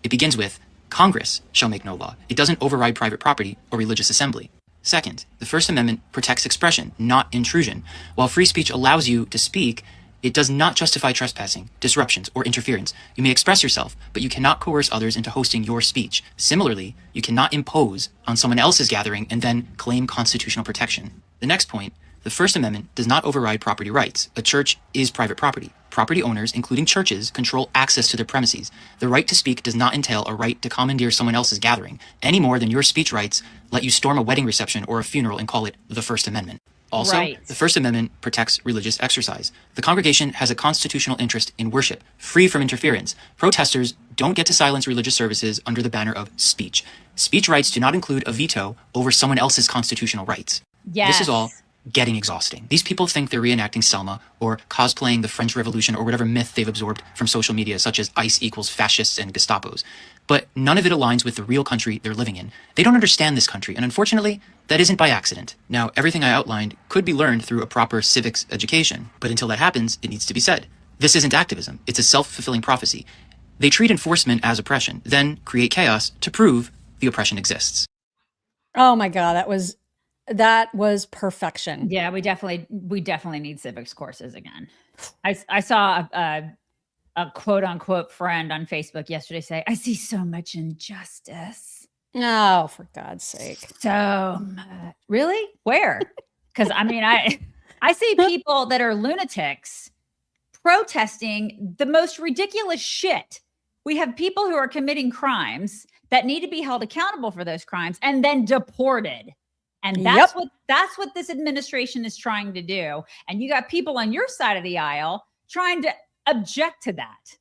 It begins with, Congress shall make no law. It doesn't override private property or religious assembly. Second, the First Amendment protects expression, not intrusion. While free speech allows you to speak, it does not justify trespassing, disruptions, or interference. You may express yourself, but you cannot coerce others into hosting your speech. Similarly, you cannot impose on someone else's gathering and then claim constitutional protection. The next point, the First Amendment does not override property rights. A church is private property. Property owners, including churches, control access to their premises. The right to speak does not entail a right to commandeer someone else's gathering, any more than your speech rights let you storm a wedding reception or a funeral and call it the First Amendment. Also, the First Amendment protects religious exercise. The congregation has a constitutional interest in worship, free from interference. Protesters don't get to silence religious services under the banner of speech. Speech rights do not include a veto over someone else's constitutional rights. Yes. This is all getting exhausting. These people think they're reenacting Selma or cosplaying the French Revolution or whatever myth they've absorbed from social media, such as ICE equals fascists and Gestapos. But none of it aligns with the real country they're living in. They don't understand this country, and unfortunately, that isn't by accident. Now, everything I outlined could be learned through a proper civics education, but until that happens, it needs to be said. This isn't activism. It's a self-fulfilling prophecy. They treat enforcement as oppression, then create chaos to prove the oppression exists. Oh my God, that was perfection. Yeah, we definitely need civics courses again. I saw a quote unquote friend on Facebook yesterday say, I see so much injustice. Oh, for God's sake. So much. Really? Where? Because I mean, I see people that are lunatics protesting the most ridiculous shit. We have people who are committing crimes that need to be held accountable for those crimes and then deported. And that's what this administration is trying to do. And you got people on your side of the aisle trying to object to that.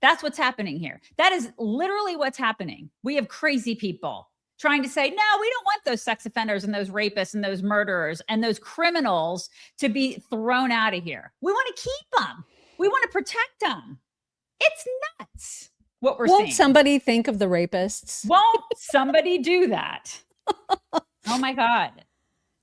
That's what's happening here. That is literally what's happening. We have crazy people trying to say, no, we don't want those sex offenders and those rapists and those murderers and those criminals to be thrown out of here. We want to keep them. We want to protect them. It's nuts what we're seeing. Won't somebody think of the rapists? Won't somebody do that? Oh my God.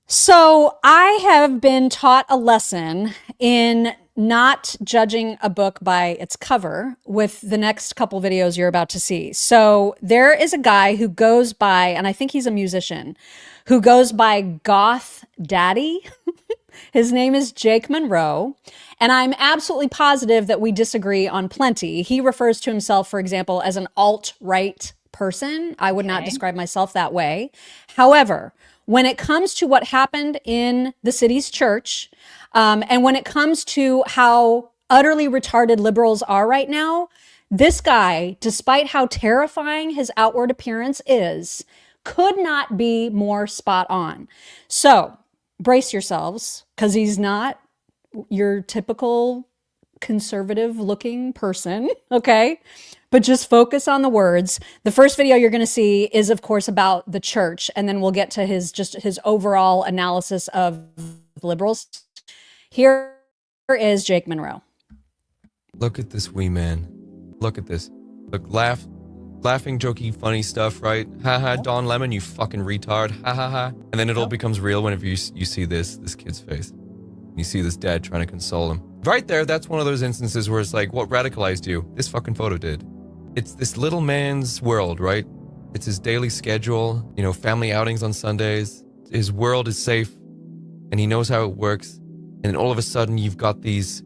So I have been taught a lesson in not judging a book by its cover with the next couple videos you're about to see. So there is a guy who goes by, and I think he's a musician, who goes by Goth Daddy. His name is Jake Monroe, and I'm absolutely positive that we disagree on plenty. He refers to himself, for example, as an alt-right person. I would not describe myself that way. However, when it comes to what happened in the city's church, and when it comes to how utterly retarded liberals are right now, this guy, despite how terrifying his outward appearance is, could not be more spot on. So brace yourselves, because he's not your typical conservative looking person, okay? But just focus on the words. The first video you're going to see is, of course, about the church, and then we'll get to his overall analysis of liberals. Here is Jake Monroe. Look at this wee man. Look at this. Look, laughing, jokey, funny stuff, right? Haha, Don Lemon, you fucking retard. Ha ha ha. And then it all becomes real whenever you see this kid's face. You see this dad trying to console him. Right there, that's one of those instances where it's like, what radicalized you? This fucking photo did. It's this little man's world, right? It's his daily schedule, you know, family outings on Sundays. His world is safe, and he knows how it works. And then all of a sudden, you've got these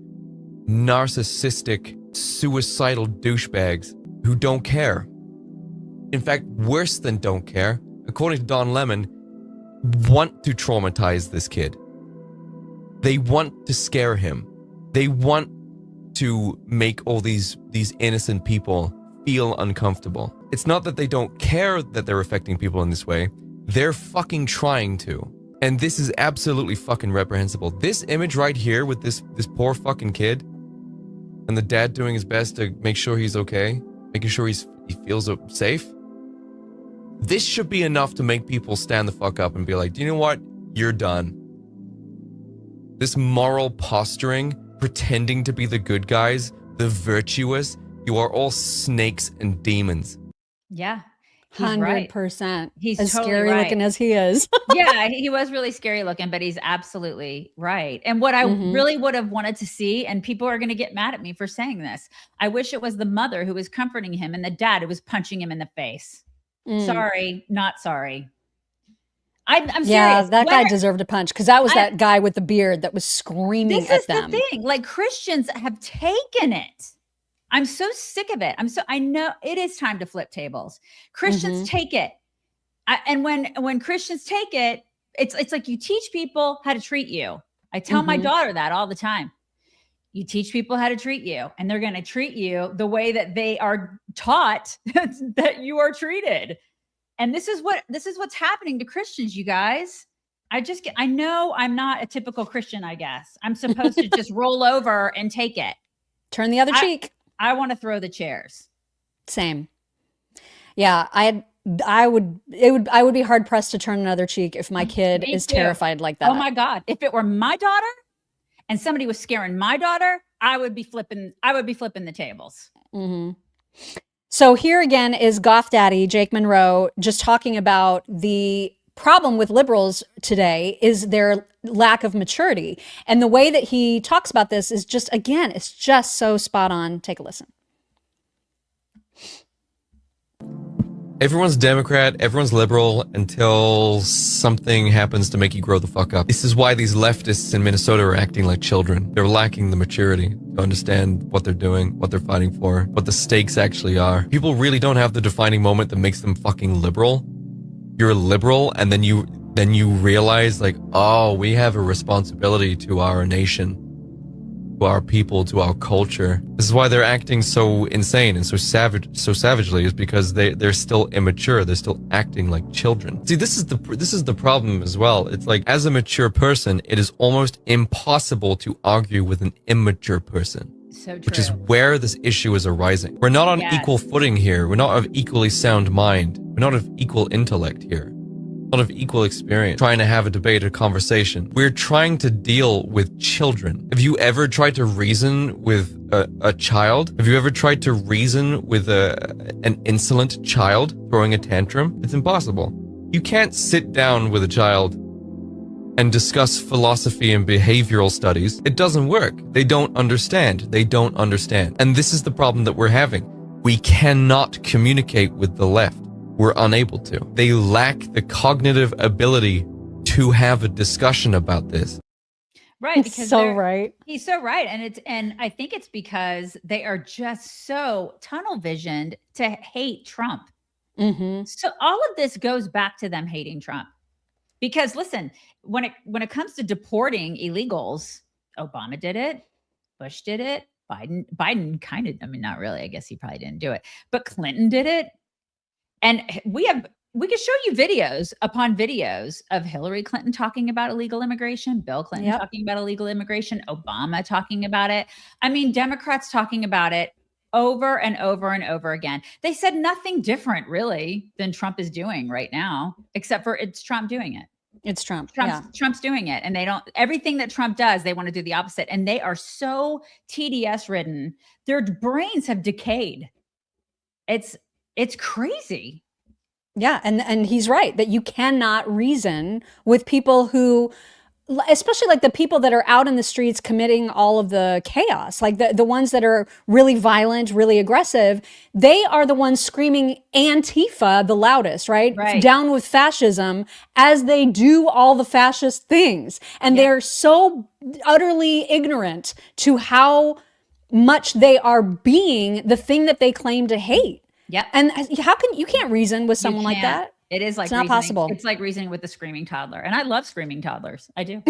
narcissistic, suicidal douchebags who don't care. In fact, worse than don't care, according to Don Lemon, want to traumatize this kid. They want to scare him. They want to make all these innocent people feel uncomfortable. It's not that they don't care that they're affecting people in this way. They're fucking trying to. And this is absolutely fucking reprehensible. This image right here with this poor fucking kid and the dad doing his best to make sure he's okay, making sure he feels safe. This should be enough to make people stand the fuck up and be like, do you know what? You're done. This moral posturing, pretending to be the good guys, the virtuous, you are all snakes and demons. Yeah. 100%. He's as totally scary looking as he is. Yeah, he was really scary looking, but he's absolutely right. And what I really would have wanted to see, and people are going to get mad at me for saying this, I wish it was the mother who was comforting him and the dad who was punching him in the face. Sorry, not sorry. I'm serious. Yeah, that guy deserved a punch, because that was that guy with the beard that was screaming at them. This is the thing. Like, Christians have taken it. I'm so sick of it. I know it is time to flip tables. Christians take it. And when Christians take it, it's like you teach people how to treat you. I tell my daughter that all the time. You teach people how to treat you, and they're going to treat you the way that they are taught that you are treated. And this is what's happening to Christians, you guys. I know I'm not a typical Christian, I guess. I'm supposed to just roll over and take it. Turn the other cheek. I want to throw the chairs. Same. Yeah, I would be hard pressed to turn another cheek if my kid is terrified like that. Oh my God. If it were my daughter and somebody was scaring my daughter, I would be flipping the tables. So here again is Goth Daddy, Jake Monroe, just talking about the problem with liberals today is their lack of maturity. And the way that he talks about this is just, again, it's just so spot on. Take a listen. Everyone's Democrat, everyone's liberal until something happens to make you grow the fuck up. This is why these leftists in Minnesota are acting like children. They're lacking the maturity to understand what they're doing, what they're fighting for, what the stakes actually are. People really don't have the defining moment that makes them fucking liberal. You're a liberal, and then then you realize like, oh, we have a responsibility to our nation, to our people, to our culture. This is why they're acting so insane and so savagely, is because they're still immature. They're still acting like children. See, this is the problem as well. It's like, as a mature person, it is almost impossible to argue with an immature person. So true. Which is where this issue is arising. We're not on equal footing here. We're not of equally sound mind. We're not of equal intellect here. Not of equal experience. Trying to have a debate, a conversation. We're trying to deal with children. Have you ever tried to reason with a child? Have you ever tried to reason with an insolent child throwing a tantrum? It's impossible. You can't sit down with a child and discuss philosophy and behavioral studies. It doesn't work. They don't understand. They don't understand. And this is the problem that we're having. We cannot communicate with the left. We're unable to. They lack the cognitive ability to have a discussion about this. Right, because so right. He's so right, and I think it's because they are just so tunnel visioned to hate Trump. So all of this goes back to them hating Trump. Because listen, when it comes to deporting illegals, Obama did it, Bush did it, Biden kind of, I mean, not really. I guess he probably didn't do it, but Clinton did it. And we could show you videos upon videos of Hillary Clinton talking about illegal immigration, Bill Clinton talking about illegal immigration, Obama talking about it. I mean, Democrats talking about it over and over and over again. They said nothing different really than Trump is doing right now, except for it's Trump doing it. It's Trump. Trump's doing it. And everything that Trump does, they want to do the opposite. And they are so TDS ridden. Their brains have decayed. It's crazy. Yeah. And he's right that you cannot reason with people who, especially like the people that are out in the streets committing all of the chaos, like the ones that are really violent, really aggressive, they are the ones screaming Antifa the loudest, right? Down with fascism, as they do all the fascist things. And they're so utterly ignorant to how much they are being the thing that they claim to hate. Yep. And you can't reason with someone like that? It is like it's not possible. It's like reasoning with a screaming toddler. And I love screaming toddlers. I do.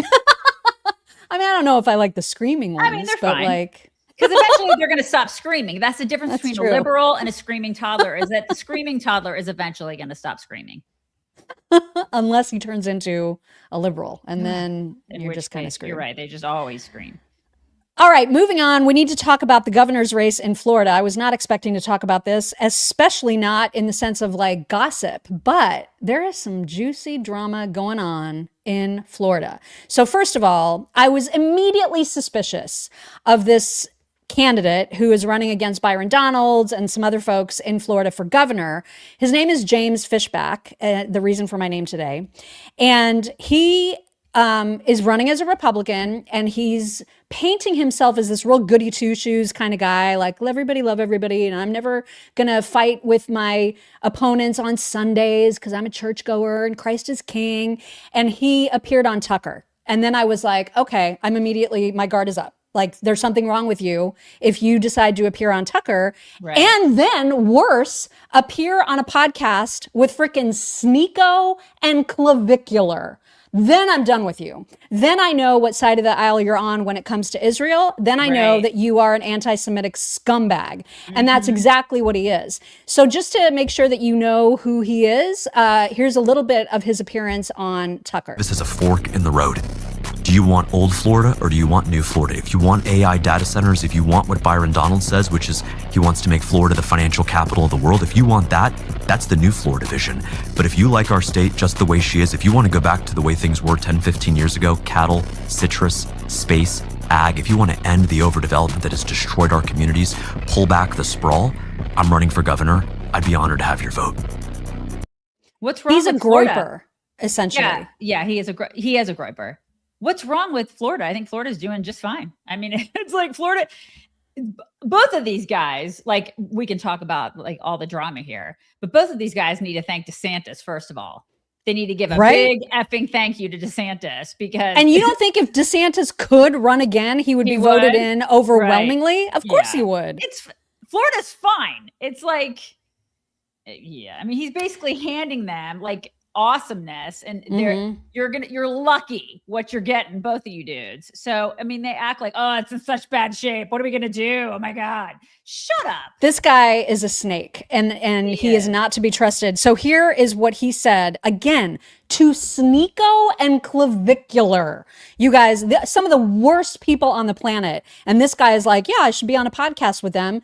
I mean, I don't know if I like the screaming ones. I mean, they're but fine. Like, because eventually they're going to stop screaming. That's the difference between true. a liberal and a screaming toddler, is that the screaming toddler is eventually going to stop screaming. Unless he turns into a liberal. And then you're just kind of screwed. You're right. They just always scream. All right, moving on. We need to talk about the governor's race in Florida. I was not expecting to talk about this, especially not in the sense of like gossip, but there is some juicy drama going on in Florida. So first of all, I was immediately suspicious of this candidate who is running against Byron Donalds and some other folks in Florida for governor. His name is James Fishback, the reason for my name today. And he is running as a Republican, and he's painting himself as this real goody two-shoes kind of guy, like everybody love everybody, and I'm never gonna fight with my opponents on Sundays because I'm a churchgoer and Christ is king. And he appeared on Tucker. And then I was like, okay, my guard is up. Like, there's something wrong with you if you decide to appear on Tucker. Right. And then worse, appear on a podcast with frickin' Sneako and Clavicular. Then I'm done with you. Then I know what side of the aisle you're on when it comes to Israel. Then I know that you are an anti-Semitic scumbag. And that's exactly what he is. So just to make sure that you know who he is, here's a little bit of his appearance on Tucker. This is a fork in the road. Do you want old Florida or do you want new Florida? If you want AI data centers, if you want what Byron Donalds says, which is he wants to make Florida the financial capital of the world, if you want that, that's the new Florida vision. But if you like our state just the way she is, if you want to go back to the way things were 10, 15 years ago, cattle, citrus, space, ag, if you want to end the overdevelopment that has destroyed our communities, pull back the sprawl, I'm running for governor. I'd be honored to have your vote. What's wrong with Florida? He's a groiper, essentially. Yeah, he is a groiper. What's wrong with Florida? I think Florida's doing just fine. I mean, it's like Florida, both of these guys, like we can talk about like all the drama here, but both of these guys need to thank DeSantis, first of all. They need to give a big effing thank you to DeSantis because. And you don't think if DeSantis could run again, he would be voted in overwhelmingly? Right. Of course he would. Florida's fine. It's like, I mean, he's basically handing them like awesomeness, and you're lucky what you're getting, both of you dudes. So I mean, they act like, oh, it's in such bad shape, what are we gonna do? Oh my god, shut up. This guy is a snake, and he is not to be trusted. So here is what he said again to Sneako and Clavicular. You guys, some of the worst people on the planet, and this guy is like, yeah, I should be on a podcast with them,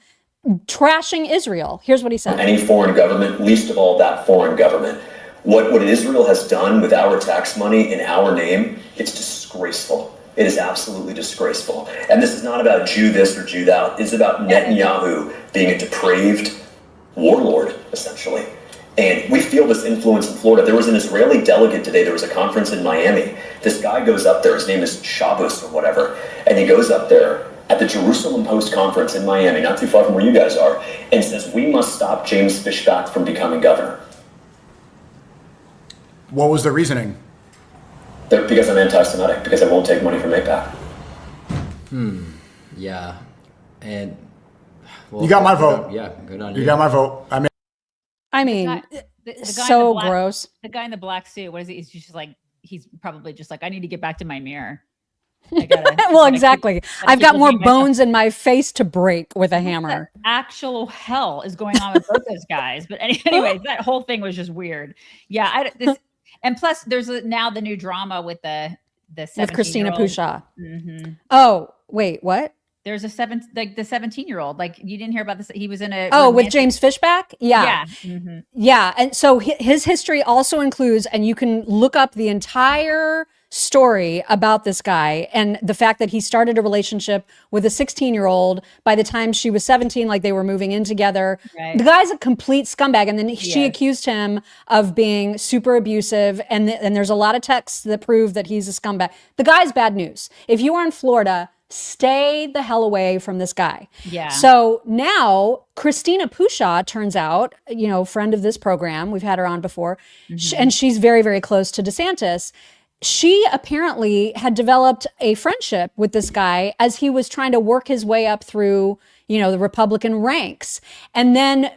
trashing Israel. Here's what he said. Any foreign government, least of all that foreign government. What Israel has done with our tax money in our name, it's disgraceful. It is absolutely disgraceful. And this is not about Jew this or Jew that. It's about Netanyahu being a depraved warlord, essentially. And we feel this influence in Florida. There was an Israeli delegate today. There was a conference in Miami. This guy goes up there. His name is Shabbos or whatever. And he goes up there at the Jerusalem Post conference in Miami, not too far from where you guys are, and says, we must stop James Fishback from becoming governor. What was the reasoning? Because I'm anti-Semitic, because I won't take money from AIPAC. Yeah. And well, you got my vote. Yeah, good on you. You got my vote. I mean, the guy so in the black, gross. The guy in the black suit, what is he? He's just like, he's probably just like, I need to get back to my mirror. Well, exactly. I've got more bones in my face to break with a hammer. Actual hell is going on with both those guys. But anyways, that whole thing was just weird. Yeah. And plus, there's now the new drama with the with Christina Pushaw. Mm-hmm. Oh, wait, what? There's the 17-year-old. Like, you didn't hear about this? He was in a with James Fishback. Yeah. Mm-hmm. Yeah. And so his history also includes, and you can look up the entire story about this guy and the fact that he started a relationship with a 16-year-old by the time she was 17, like they were moving in together. Right. The guy's a complete scumbag. And then she accused him of being super abusive. And there's a lot of texts that prove that he's a scumbag. The guy's bad news. If you are in Florida, stay the hell away from this guy. Yeah. So now Christina Pushaw, turns out, friend of this program, we've had her on before, and she's very, very close to DeSantis. She apparently had developed a friendship with this guy as he was trying to work his way up through, the Republican ranks, and then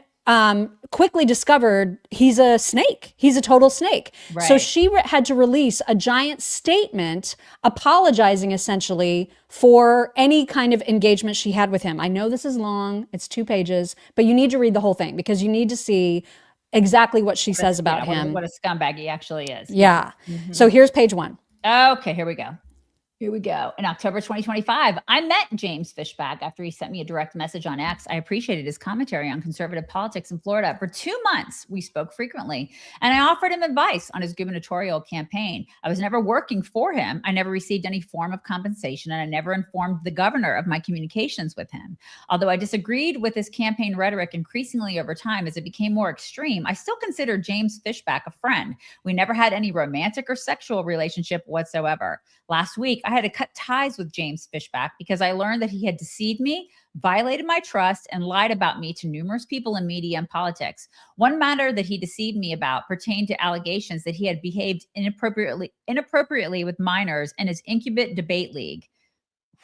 quickly discovered he's a snake. He's a total snake. Right. So she had to release a giant statement apologizing essentially for any kind of engagement she had with him. I know this is long. It's 2 pages, but you need to read the whole thing because you need to see exactly what she says about him. What a scumbag he actually is. Yeah. So here's page 1. Okay, here we go. In October 2025, I met James Fishback after he sent me a direct message on X. I appreciated his commentary on conservative politics in Florida. For 2 months, we spoke frequently, and I offered him advice on his gubernatorial campaign. I was never working for him. I never received any form of compensation, and I never informed the governor of my communications with him. Although I disagreed with his campaign rhetoric increasingly over time as it became more extreme, I still considered James Fishback a friend. We never had any romantic or sexual relationship whatsoever. Last week, I had to cut ties with James Fishback because I learned that he had deceived me, violated my trust, and lied about me to numerous people in media and politics. One matter that he deceived me about pertained to allegations that he had behaved inappropriately with minors in his incubate debate league.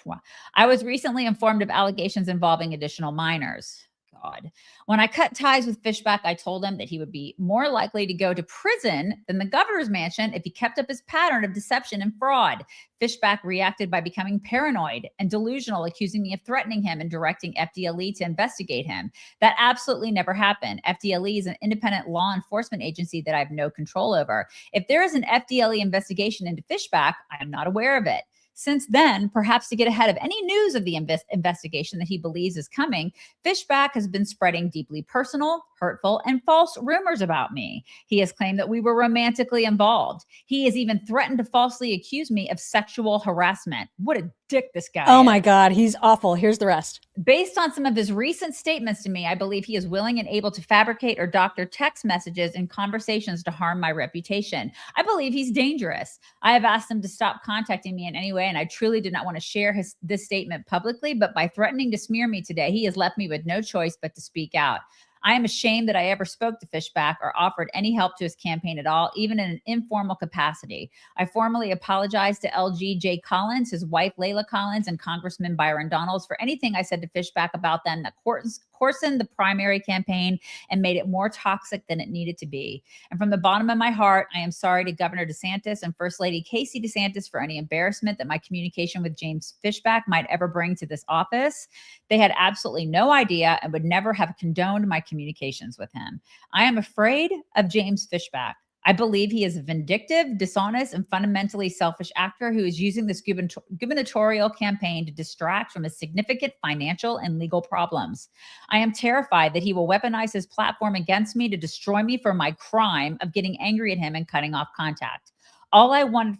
Wow. I was recently informed of allegations involving additional minors. God. When I cut ties with Fishback, I told him that he would be more likely to go to prison than the governor's mansion if he kept up his pattern of deception and fraud. Fishback reacted by becoming paranoid and delusional, accusing me of threatening him and directing FDLE to investigate him. That absolutely never happened. FDLE is an independent law enforcement agency that I have no control over. If there is an FDLE investigation into Fishback, I am not aware of it. Since then, perhaps to get ahead of any news of the investigation that he believes is coming, Fishback has been spreading deeply personal, hurtful, and false rumors about me. He has claimed that we were romantically involved. He has even threatened to falsely accuse me of sexual harassment. What a dick this guy is. My God, he's awful. Here's the rest. Based on some of his recent statements to me, I believe he is willing and able to fabricate or doctor text messages and conversations to harm my reputation. I believe he's dangerous. I have asked him to stop contacting me in any way, and I truly did not want to share this statement publicly, but by threatening to smear me today, he has left me with no choice but to speak out. I am ashamed that I ever spoke to Fishback or offered any help to his campaign at all, even in an informal capacity. I formally apologize to LG Collins, his wife Layla Collins, and Congressman Byron Donalds for anything I said to Fishback about them that coarsened the primary campaign and made it more toxic than it needed to be. And from the bottom of my heart, I am sorry to Governor DeSantis and First Lady Casey DeSantis for any embarrassment that my communication with James Fishback might ever bring to this office. They had absolutely no idea and would never have condoned my communications with him. I am afraid of James Fishback. I believe he is a vindictive, dishonest, and fundamentally selfish actor who is using this gubernatorial campaign to distract from his significant financial and legal problems. I am terrified that he will weaponize his platform against me to destroy me for my crime of getting angry at him and cutting off contact. All I wanted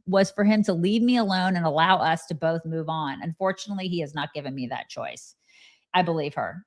was for him to leave me alone and allow us to both move on. Unfortunately, he has not given me that choice. I believe her.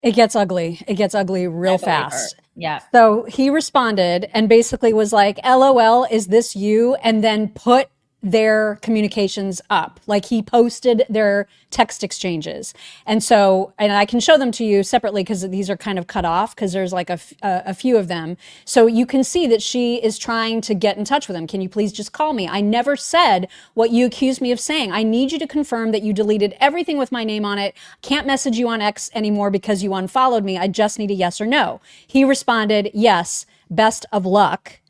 It gets ugly. It gets ugly real fast. Yeah. So he responded and basically was like, LOL, is this you? And then put their communications up. Like he posted their text exchanges. And so, and I can show them to you separately because these are kind of cut off because there's like a few of them. So you can see that she is trying to get in touch with him. Can you please just call me? I never said what you accused me of saying. I need you to confirm that you deleted everything with my name on it. Can't message you on X anymore because you unfollowed me. I just need a yes or no. He responded, yes, best of luck.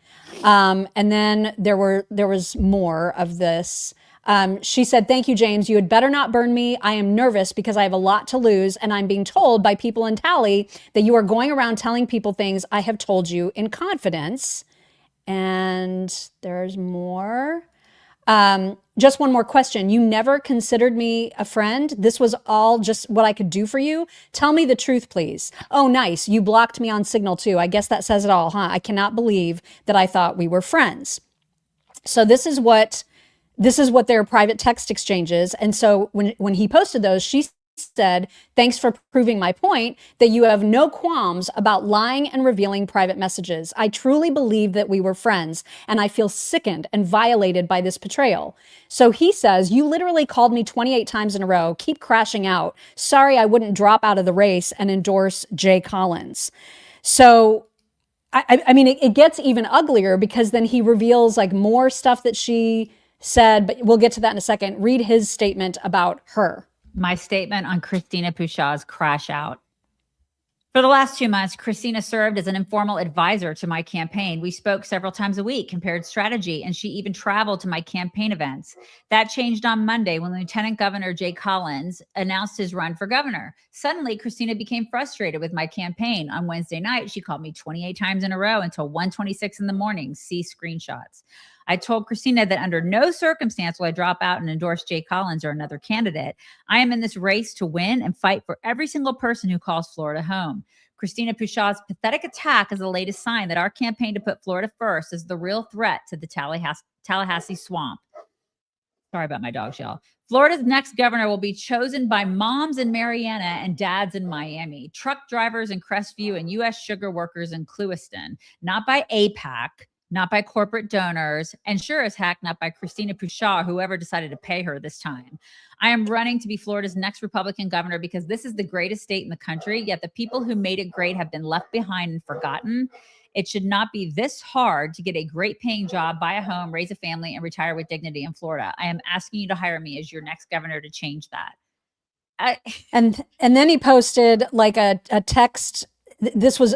And then there was more of this. She said, thank you, James. You had better not burn me. I am nervous because I have a lot to lose. And I'm being told by people in Tally that you are going around telling people things I have told you in confidence. And there's more. Just one more question. You never considered me a friend. This was all just what I could do for you. Tell me the truth, please. Oh, nice. You blocked me on Signal too. I guess that says it all, huh? I cannot believe that I thought we were friends. So this is what their private text exchanges. And so when he posted those, she said, thanks for proving my point that you have no qualms about lying and revealing private messages. I truly believe that we were friends, and I feel sickened and violated by this betrayal. So he says, you literally called me 28 times in a row. Keep crashing out. Sorry, I wouldn't drop out of the race and endorse Jay Collins. So I mean, it gets even uglier because then he reveals like more stuff that she said, but we'll get to that in a second. Read his statement about her. My statement on Christina Pushaw's crash out. For the last 2 months, Christina served as an informal advisor to my campaign. We spoke several times a week, compared strategy, and she even traveled to my campaign events. That changed on Monday when Lieutenant Governor Jay Collins announced his run for governor. Suddenly, Christina became frustrated with my campaign. On Wednesday night, she called me 28 times in a row until 1:26 in the morning. See screenshots. I told Christina that under no circumstance will I drop out and endorse Jay Collins or another candidate. I am in this race to win and fight for every single person who calls Florida home. Christina Pushaw's pathetic attack is the latest sign that our campaign to put Florida first is the real threat to the Tallahassee swamp. Sorry about my dogs, y'all. Florida's next governor will be chosen by moms in Mariana and dads in Miami, truck drivers in Crestview, and U.S. sugar workers in Clewiston, not by AIPAC, not by corporate donors, and sure as heck not by Christina Pushaw, whoever decided to pay her this time. I am running to be Florida's next Republican governor because this is the greatest state in the country, yet the people who made it great have been left behind and forgotten. It should not be this hard to get a great paying job, buy a home, raise a family, and retire with dignity in Florida. I am asking you to hire me as your next governor to change that. And then he posted like a text.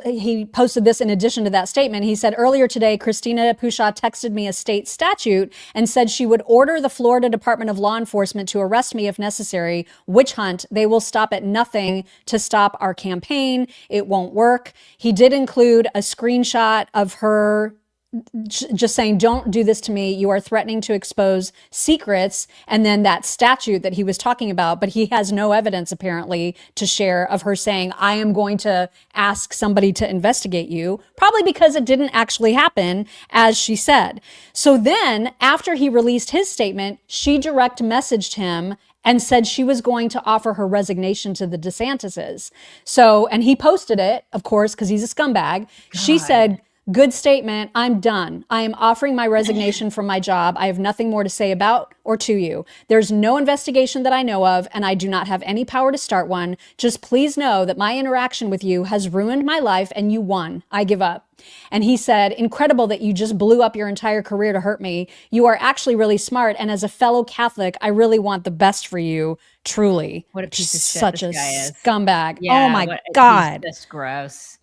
He posted this in addition to that statement. He said, earlier today, Christina Pushaw texted me a state statute and said she would order the Florida Department of Law Enforcement to arrest me if necessary. Witch hunt. They will stop at nothing to stop our campaign. It won't work. He did include a screenshot of her just saying, don't do this to me. You are threatening to expose secrets. And then that statute that he was talking about, but he has no evidence apparently to share of her saying, I am going to ask somebody to investigate you, probably because it didn't actually happen as she said. So then after he released his statement, she direct messaged him and said she was going to offer her resignation to the DeSantises. So, and he posted it, of course, because he's a scumbag. God. She said, good statement. I'm done. I am offering my resignation from my job. I have nothing more to say about or to you. There's no investigation that I know of, and I do not have any power to start one. Just please know that my interaction with you has ruined my life, and you won. I give up. And he said, incredible that you just blew up your entire career to hurt me. You are actually really smart. And as a fellow Catholic, I really want the best for you, truly. What a piece of shit Such this a guy is. scumbag. Yeah, Oh my God. He's just gross.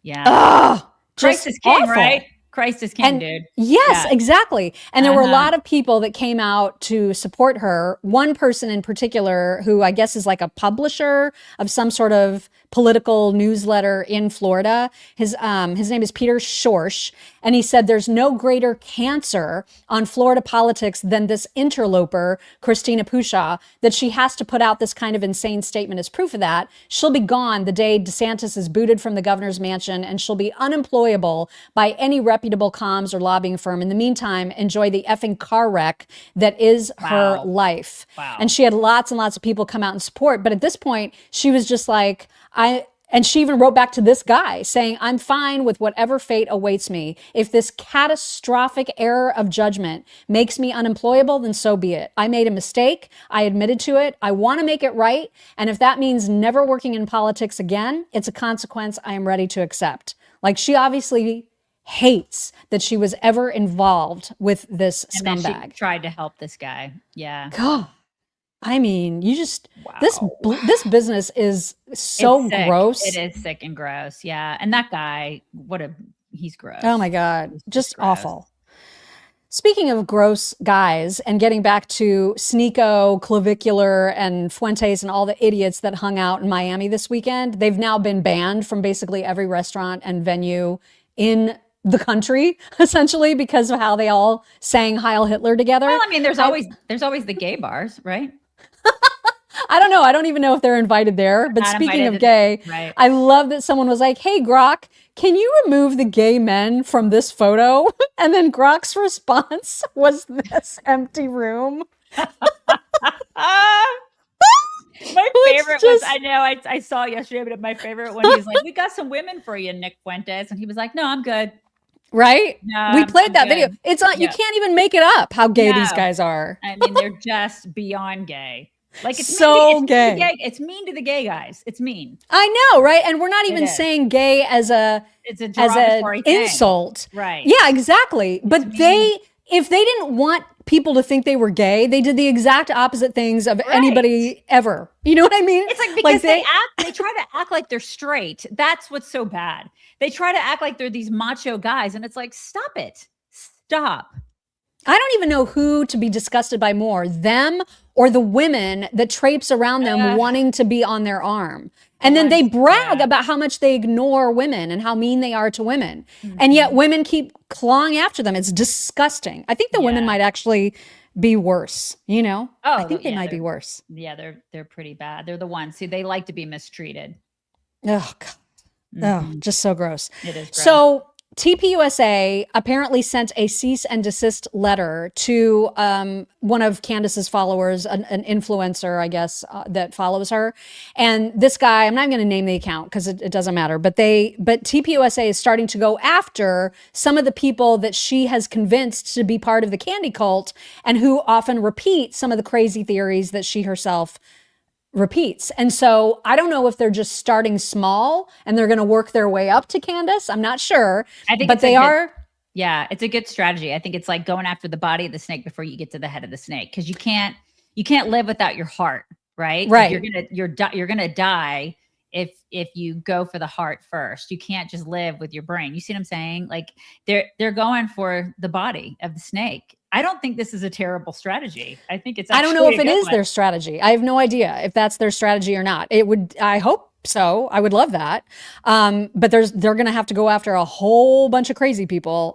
Yeah. Ugh, Christ just is king, awful. right? Christ is king, And dude. yes, Yeah. exactly. And there were a lot of people that came out to support her. One person in particular, who I guess is like a publisher of some sort of political newsletter in Florida. His name is Peter Schorsch. And he said there's no greater cancer on Florida politics than this interloper, Christina Pushaw, that she has to put out this kind of insane statement as proof of that. She'll be gone the day DeSantis is booted from the governor's mansion, and she'll be unemployable by any reputable comms or lobbying firm. In the meantime, enjoy the effing car wreck that is her life. Wow. And she had lots and lots of people come out and support. But at this point, she was just like, and she even wrote back to this guy saying, I'm fine with whatever fate awaits me. If this catastrophic error of judgment makes me unemployable, then so be it. I made a mistake. I admitted to it. I want to make it right. And if that means never working in politics again, it's a consequence I am ready to accept. Like, she obviously hates that she was ever involved with this And then scumbag. she tried to help this guy. Yeah. God. I mean, you just, this business is so It's sick. gross. It is sick and gross. Yeah. And that guy, he's gross. Oh my God. Just awful. Speaking of gross guys, and getting back to Sneako, Clavicular, and Fuentes and all the idiots that hung out in Miami this weekend, they've now been banned from basically every restaurant and venue in the country, essentially, because of how they all sang Heil Hitler together. Well, I mean, there's always the gay bars, right? I don't know. I don't even know if they're invited there. But Not speaking invited of gay, right. I love that someone was like, hey, Grok, can you remove the gay men from this photo? And then Grok's response was this empty room. My favorite was, I know I saw it yesterday, but my favorite one, he's like, we got some women for you, Nick Fuentes. And he was like, no, I'm good. Right? No, We I'm played that good. video. It's not, you Yeah. can't even make it up how gay these No. guys are. I mean, they're just beyond gay. Like, it's So mean to, gay. It's mean to the gay guys. It's mean. I know, right? And we're not It even is. saying gay as It's a derogatory thing. insult. Right. Yeah, exactly. But if they didn't want people to think they were gay, they did the exact opposite things of anybody ever. You know what I mean? It's like, because they try to act like they're straight. That's what's so bad. They try to act like they're these macho guys, and it's like, stop it. Stop. I don't even know who to be disgusted by more, them or the women that traipse around them wanting to be on their arm. And then they brag about how much they ignore women and how mean they are to women. And yet women keep clawing after them. It's disgusting. I think the women might actually be worse, you know? I think they might be worse. Yeah, they're pretty bad. They're the ones who they like to be mistreated. Oh, God. Oh, just so gross. It is gross. So TPUSA apparently sent a cease and desist letter to one of Candace's followers, an influencer, I guess, that follows her. And this guy, I'm not going to name the account because it doesn't matter, but TPUSA is starting to go after some of the people that she has convinced to be part of the candy cult and who often repeat some of the crazy theories that she herself repeats. And so I don't know if they're just starting small and they're going to work their way up to Candace. I'm not sure. I think but they are. Yeah, it's a good strategy. I think it's like going after the body of the snake before you get to the head of the snake, because you can't live without your heart, right? Right. Like you're gonna die if you go for the heart first. You can't just live with your brain. You see what I'm saying? Like they're going for the body of the snake. I don't think this is a terrible stragy. I think it's. I don't know if actually it a good is one. their strategy. I have no idea if that's their strategy or not. It would. I hope so. I would love that. But they're going to have to go after a whole bunch of crazy people,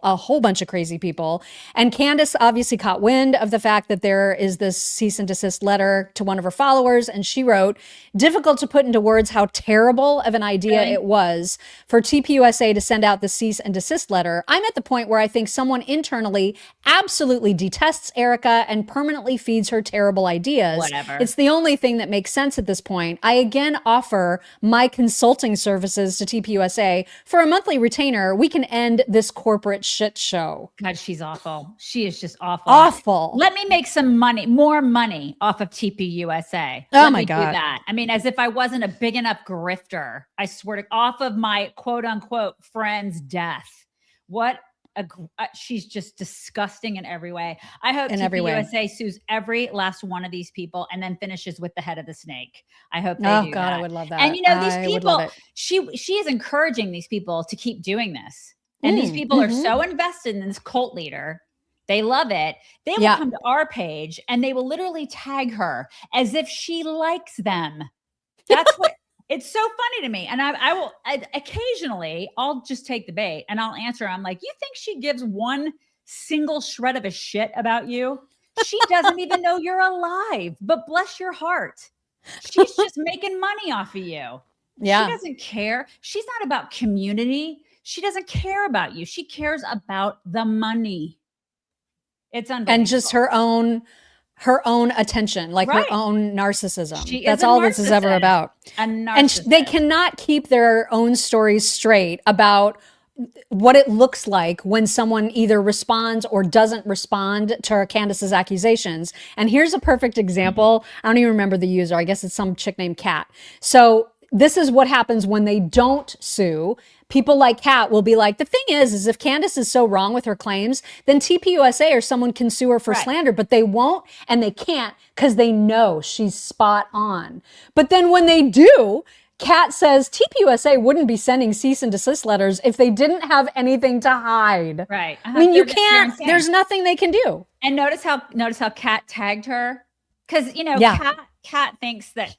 And Candace obviously caught wind of the fact that there is this cease and desist letter to one of her followers. And she wrote, difficult to put into words how terrible of an idea it was for TPUSA to send out the cease and desist letter. I'm at the point where I think someone internally absolutely detests Erika and permanently feeds her terrible ideas. Whatever. It's the only thing that makes sense at this point. I again offer my consulting services to TPUSA for a monthly retainer. We can end this corporate shit show. God, she's awful. She is just awful. Awful. Let me make some money, more money off of TPUSA. Oh Let my me God. do that. I mean, as if I wasn't a big enough grifter. I swear to, off of my quote unquote friend's death. What she's just disgusting in every way. I hope TPUSA sues every last one of these people and then finishes with the head of the snake. I hope they do God, that. I would love that. And you know, these I would love people, it. she is encouraging these people to keep doing this. And these people are so invested in this cult leader. They love it. They will come to our page and they will literally tag her as if she likes them. That's what it's so funny to me. And I occasionally, I'll just take the bait and I'll answer. I'm like, you think she gives one single shred of a shit about you? She doesn't even know you're alive, but bless your heart. She's just making money off of you. Yeah. She doesn't care. She's not about community. She doesn't care about you. She cares about the money. It's unbelievable. And just her own attention, like her own narcissism. That's is a all this is ever narcissist. about. A narcissist. And they cannot keep their own stories straight about what it looks like when someone either responds or doesn't respond to Candace's accusations. And here's a perfect example. I don't even remember the user. I guess it's some chick named Kat. So this is what happens when they don't sue. People like Kat will be like, the thing is if Candace is so wrong with her claims, then TPUSA or someone can sue her for slander, but they won't and they can't because they know she's spot on. But then when they do, Kat says TPUSA wouldn't be sending cease and desist letters if they didn't have anything to hide. Right. I mean, you can't, there's nothing they can do. And notice how Kat tagged her. Because, you know, Kat thinks that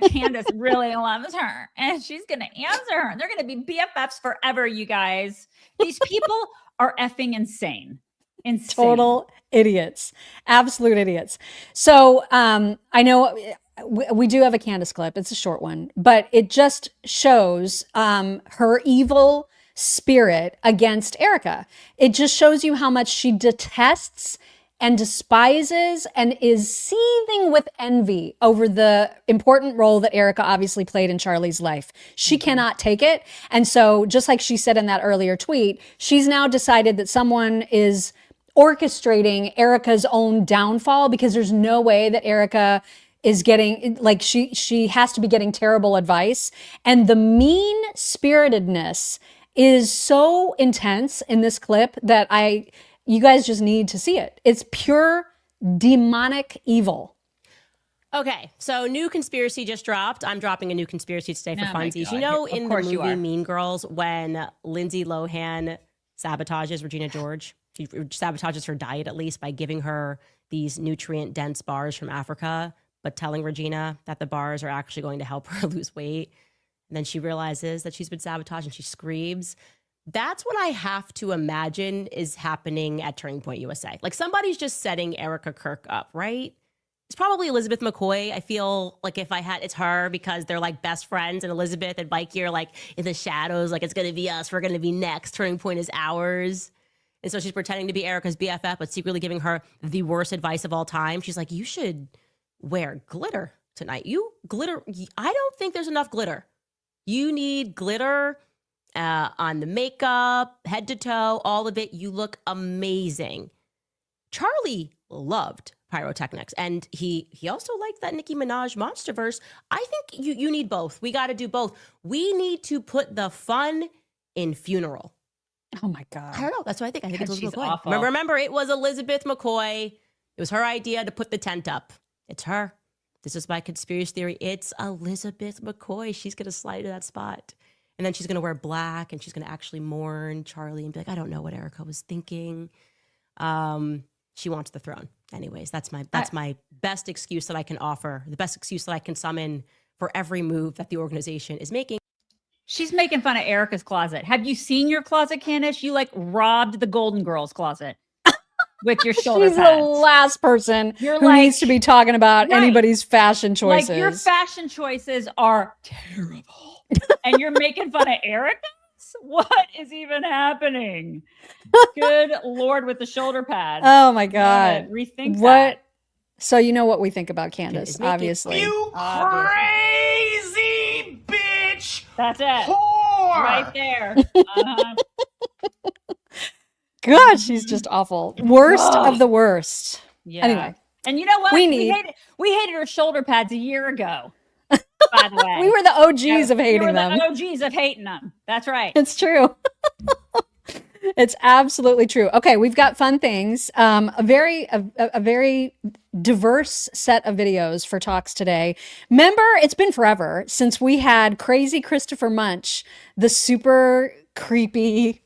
Candace really loves her and she's going to answer her. And they're going to be BFFs forever, you guys. These people are effing insane. Total idiots. Absolute idiots. So I know we do have a Candace clip. It's a short one, but it just shows her evil spirit against Erika. It just shows you how much she detests and despises and is seething with envy over the important role that Erika obviously played in Charlie's life. She cannot take it. And so just like she said in that earlier tweet, she's now decided that someone is orchestrating Erika's own downfall because there's no way that Erika is getting, like, she has to be getting terrible advice. And the mean-spiritedness is so intense in this clip that you guys just need to see it. It's pure demonic evil. Okay, so new conspiracy just dropped. I'm dropping a new conspiracy today for funsies. You know, in the movie Mean Girls, when Lindsay Lohan sabotages Regina George, she sabotages her diet at least by giving her these nutrient-dense bars from Africa, but telling Regina that the bars are actually going to help her lose weight. And then she realizes that she's been sabotaged and she screams. That's what I have to imagine is happening at Turning Point USA. Like somebody's just setting Erika Kirk up, right? It's probably Elizabeth McCoy. I feel like if I had, it's her because they're like best friends, and Elizabeth and Mikey are like in the shadows, like it's going to be us. We're going to be next. Turning Point is ours. And so she's pretending to be Erika's BFF, but secretly giving her the worst advice of all time. She's like, you should wear glitter tonight. I don't think there's enough glitter. You need glitter on the makeup, head to toe, all of it. You look amazing. Charlie loved pyrotechnics, and he also liked that Nicki Minaj Monsterverse. I think you need both. We got to do both. We need to put the fun in funeral. Oh my God. I don't know. That's what I think. I think it's Elizabeth McCoy. Awful. Remember, it was Elizabeth McCoy. It was her idea to put the tent up. It's her. This is my conspiracy theory. It's Elizabeth McCoy. She's going to slide to that spot. And then she's going to wear black and she's going to actually mourn Charlie and be like, I don't know what Erika was thinking. She wants the throne. Anyways, that's my best excuse that I can offer. The best excuse that I can summon for every move that the organization is making. She's making fun of Erika's closet. Have you seen your closet, Candace? You like robbed the Golden Girls closet with your shoulder She's pads. the last person You're who like, needs to be talking about right. anybody's fashion choices. Like your fashion choices are terrible. And you're making fun of Erika's? What is even happening? Good Lord with the shoulder pads. Oh my God. Rethink what? that. So you know what we think about Candace, obviously. You crazy bitch! That's it. Right there. God, she's just awful. Worst of the worst. Yeah. Anyway. And you know what? We hated her shoulder pads a year ago. By the way. We were the OGs of hating them. We were the OGs of hating them. That's right. It's true. It's absolutely true. Okay, we've got fun things. A very diverse set of videos for Toks today. Remember, it's been forever since we had crazy Christopher Munch, the super creepy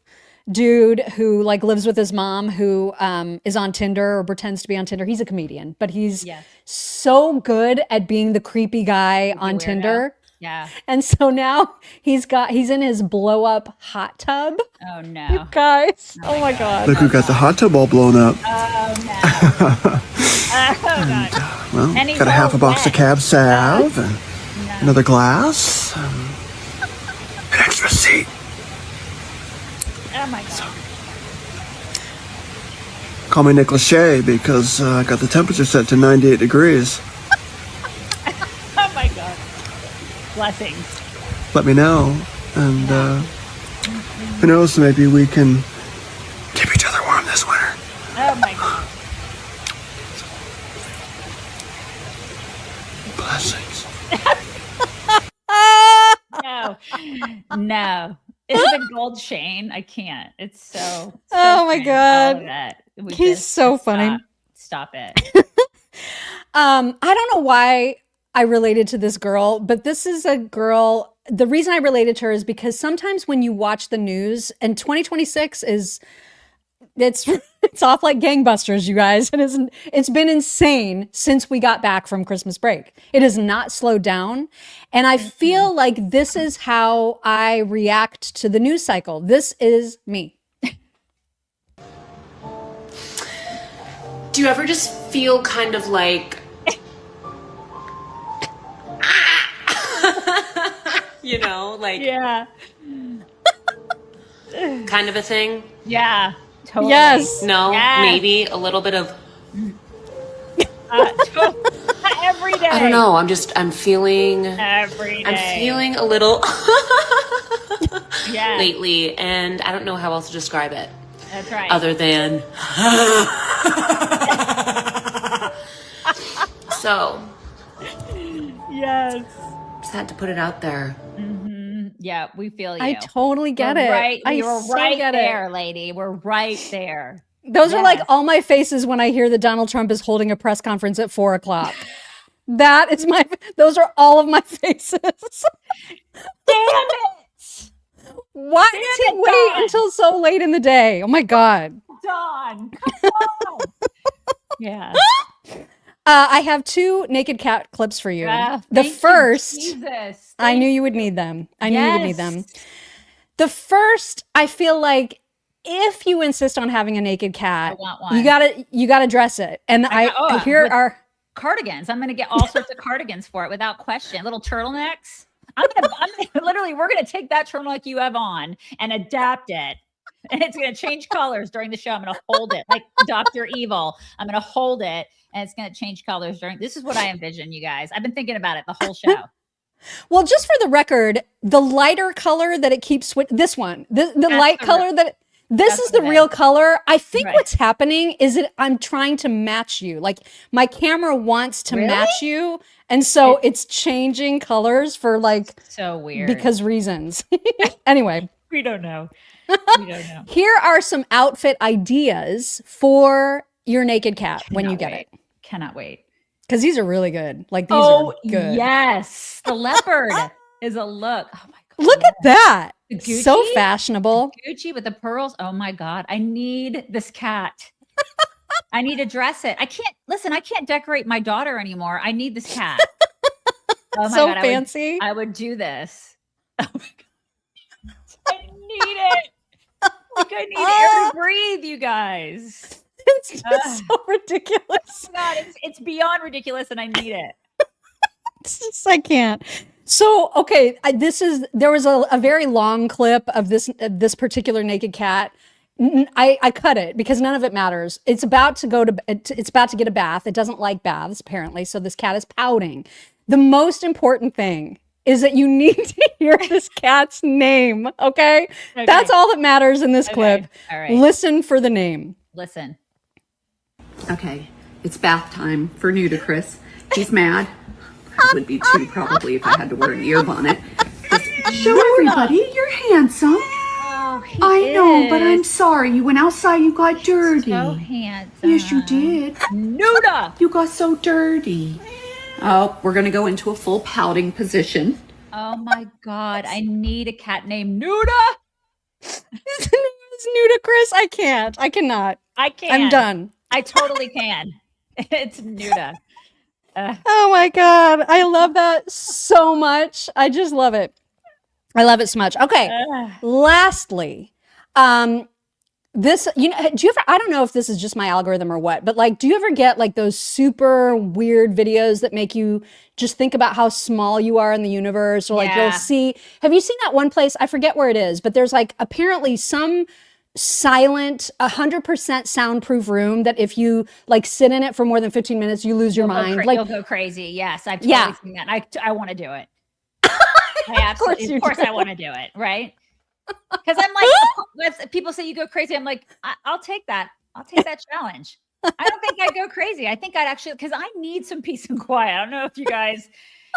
dude who like lives with his mom, who is on Tinder or pretends to be on Tinder. He's a comedian, but he's so good at being the creepy guy on Tinder. Yeah. And so now he's in his blow up hot tub. Oh no. You guys. Oh my God. Look who got the hot tub all blown up. Oh no. God. Well, got a half a box of Cab Sav and another glass, an extra seat. Oh my God. Call me Nick Lachey because I got the temperature set to 98 degrees. Oh my God. Blessings. Let me know, and who knows, maybe we can keep each other warm this winter. Oh my God. Blessings. No. It's the gold chain. I can't. It's so oh my strange. God. All of that. He's so funny. Stop it. I don't know why I related to this girl, but this is a girl. The reason I related to her is because sometimes when you watch the news, and 2026 it's off like gangbusters, you guys. It's been insane since we got back from Christmas break. It has not slowed down. And I feel like this is how I react to the news cycle. This is me. Do you ever just feel kind of like, you know, like, yeah, kind of a thing? Yeah, totally. Yes. No, Yes. maybe a little bit of, every day. I don't know. I'm feeling, Every day. I'm feeling a little Yeah. lately, and I don't know how else to describe it. That's right. Other than, so. Yes. Just had to put it out there. Mm-hmm. Yeah, we feel you. I totally get We're it. Right, I you're so right get there, it. lady. We're right there. Those are like all my faces when I hear that Donald Trump is holding a press conference at 4:00. That is those are all of my faces. Damn it! Why does he wait until so late in the day? Oh my God. Dawn, come on. Yeah. I have 2 naked cat clips for you. The Thank you, first, Jesus. I knew you would need them. I knew you would need them. The first, I feel like if you insist on having a naked cat, you gotta dress it. And I here are cardigans. I'm gonna get all sorts of cardigans for it without question. Little turtlenecks. I'm gonna literally, we're gonna take that turtleneck you have on and adapt it. And it's gonna change colors during the show. I'm gonna hold it like Dr. Evil. I'm gonna hold it and it's gonna change colors during. This is what I envision, you guys. I've been thinking about it the whole show. Well, just for the record, the lighter color that it keeps this one, the light color that this is the real color. I think what's happening is that I'm trying to match you. Like my camera wants to match you. And so it's changing colors for like so weird because reasons. Anyway, we don't know. We don't know. Here are some outfit ideas for your naked cat when you get it. Cannot wait. Because these are really good. Like these are good. Yes. The leopard is a look. Oh my God. Look at that. Gucci? So fashionable. Gucci with the pearls. Oh my God. I need this cat. I need to dress it. I can't decorate my daughter anymore. I need this cat. Oh my So God. fancy. I would do this. Oh my God. I need it. Like I need air to breathe, you guys. It's just so ridiculous. Oh my God, it's beyond ridiculous, and I need it. It's just, I can't. So, okay, there was a very long clip of this particular naked cat. I cut it because none of it matters. It's about to get a bath. It doesn't like baths apparently. So this cat is pouting. The most important thing is that you need to hear this cat's name, okay? That's all that matters in this clip. All right. Listen for the name. Listen. Okay, it's bath time for Nudicrous. He's mad. I would be too, probably, if I had to wear an ear bonnet. Just show everybody you're handsome. Oh, I know, but I'm sorry. You went outside, you got dirty. So handsome. Yes, you did. Nuda. You got so dirty. Oh, we're going to go into a full pouting position. Oh my God. I need a cat named Nuda. His name is Nudicrous. I can't. I cannot. I can. I'm done. I totally can. It's Nuda. Oh my God. I love that so much. I just love it. I love it so much. Okay. Lastly, this, do you ever, I don't know if this is just my algorithm or what, but like, do you ever get like those super weird videos that make you just think about how small you are in the universe? Or like you'll see, have you seen that one place? I forget where it is, but there's like apparently some silent 100% soundproof room that if you like sit in it for more than 15 minutes, you lose your mind. You'll go crazy. Yes. I've totally seen that. I want to do it. Of course I want to do it. Right. Because I'm like, people say you go crazy. I'm like, I'll take that. I'll take that challenge. I don't think I'd go crazy. I think I'd actually, because I need some peace and quiet. I don't know if you guys,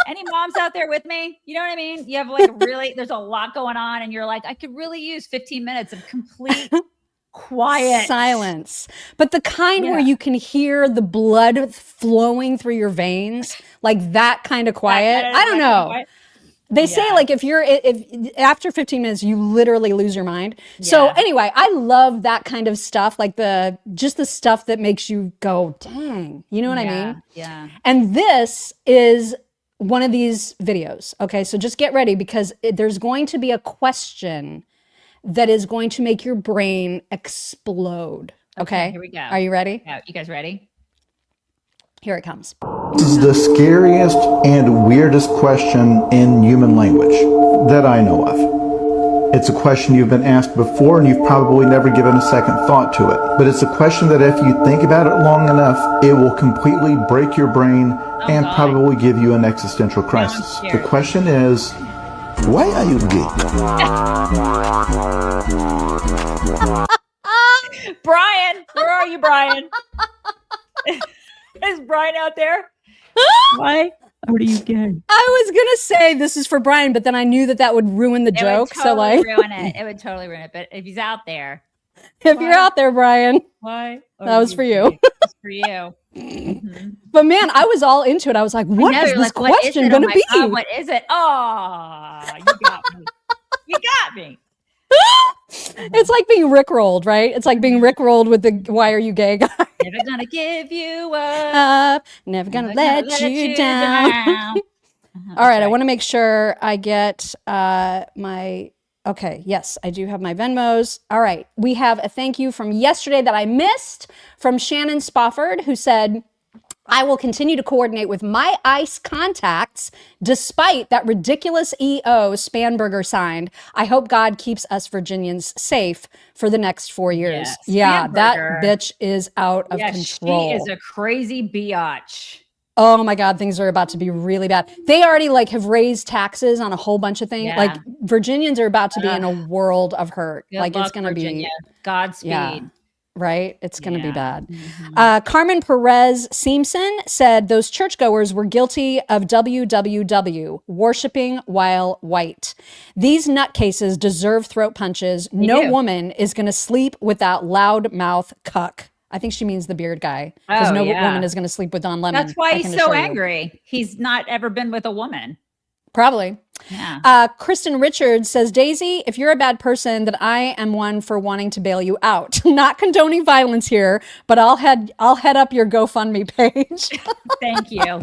any moms out there with me? You know what I mean? You have like there's a lot going on and you're like, I could really use 15 minutes of complete quiet silence, but the kind where you can hear the blood flowing through your veins, like that kind of quiet. I don't know. They say like if after 15 minutes, you literally lose your mind. Yeah. So anyway, I love that kind of stuff, like just the stuff that makes you go, dang, you know what I mean? Yeah. And this is one of these videos. Okay, so just get ready because there's going to be a question that is going to make your brain explode. Okay, here we go. Are you ready? Yeah, you guys ready? Here it comes. This is the scariest and weirdest question in human language that I know of. It's a question you've been asked before and you've probably never given a second thought to it. But it's a question that if you think about it long enough, it will completely break your brain and probably give you an existential crisis. The question is, why are you gay? Brian, where are you, Brian? Is Brian out there? Why are you gay? I was gonna say this is for Brian, but then I knew that would ruin the joke. Would totally so like, ruin it. It would totally ruin it. But if he's out there, if you're out there, Brian, why? That was for you. It's for you. Mm-hmm. But man, I was all into it. I was like, what is this question gonna be? God, what is it? Oh, you got me. You got me. It's like being rickrolled, right? It's like being rickrolled with the "Why are you gay?" guy. Never gonna give you up. Never gonna let you down. All right, I want to make sure I get my. Okay, yes, I do have my Venmos. All right, we have a thank you from yesterday that I missed from Shannon Spofford, who said, I will continue to coordinate with my ICE contacts despite that ridiculous EO Spanberger signed. I hope God keeps us Virginians safe for the next 4 years. Yes, yeah, Spanberger. that bitch is out of control. She is a crazy biatch. Oh my God, things are about to be really bad. They already like have raised taxes on a whole bunch of things. Yeah. Like Virginians are about to be in a world of hurt. Good like luck, it's going to be Godspeed. Yeah. Right? It's going to be bad. Carmen Perez Simpson said those churchgoers were guilty of WWW, worshiping while white. These nutcases deserve throat punches. No woman is going to sleep with that loudmouth cuck. I think she means the beard guy. Because no woman is going to sleep with Don Lemon. That's why he's so angry. He's not ever been with a woman. Probably. Yeah. Kristen Richards says, Daisy, if you're a bad person, then I am one for wanting to bail you out. Not condoning violence here, but I'll head up your GoFundMe page. Thank you.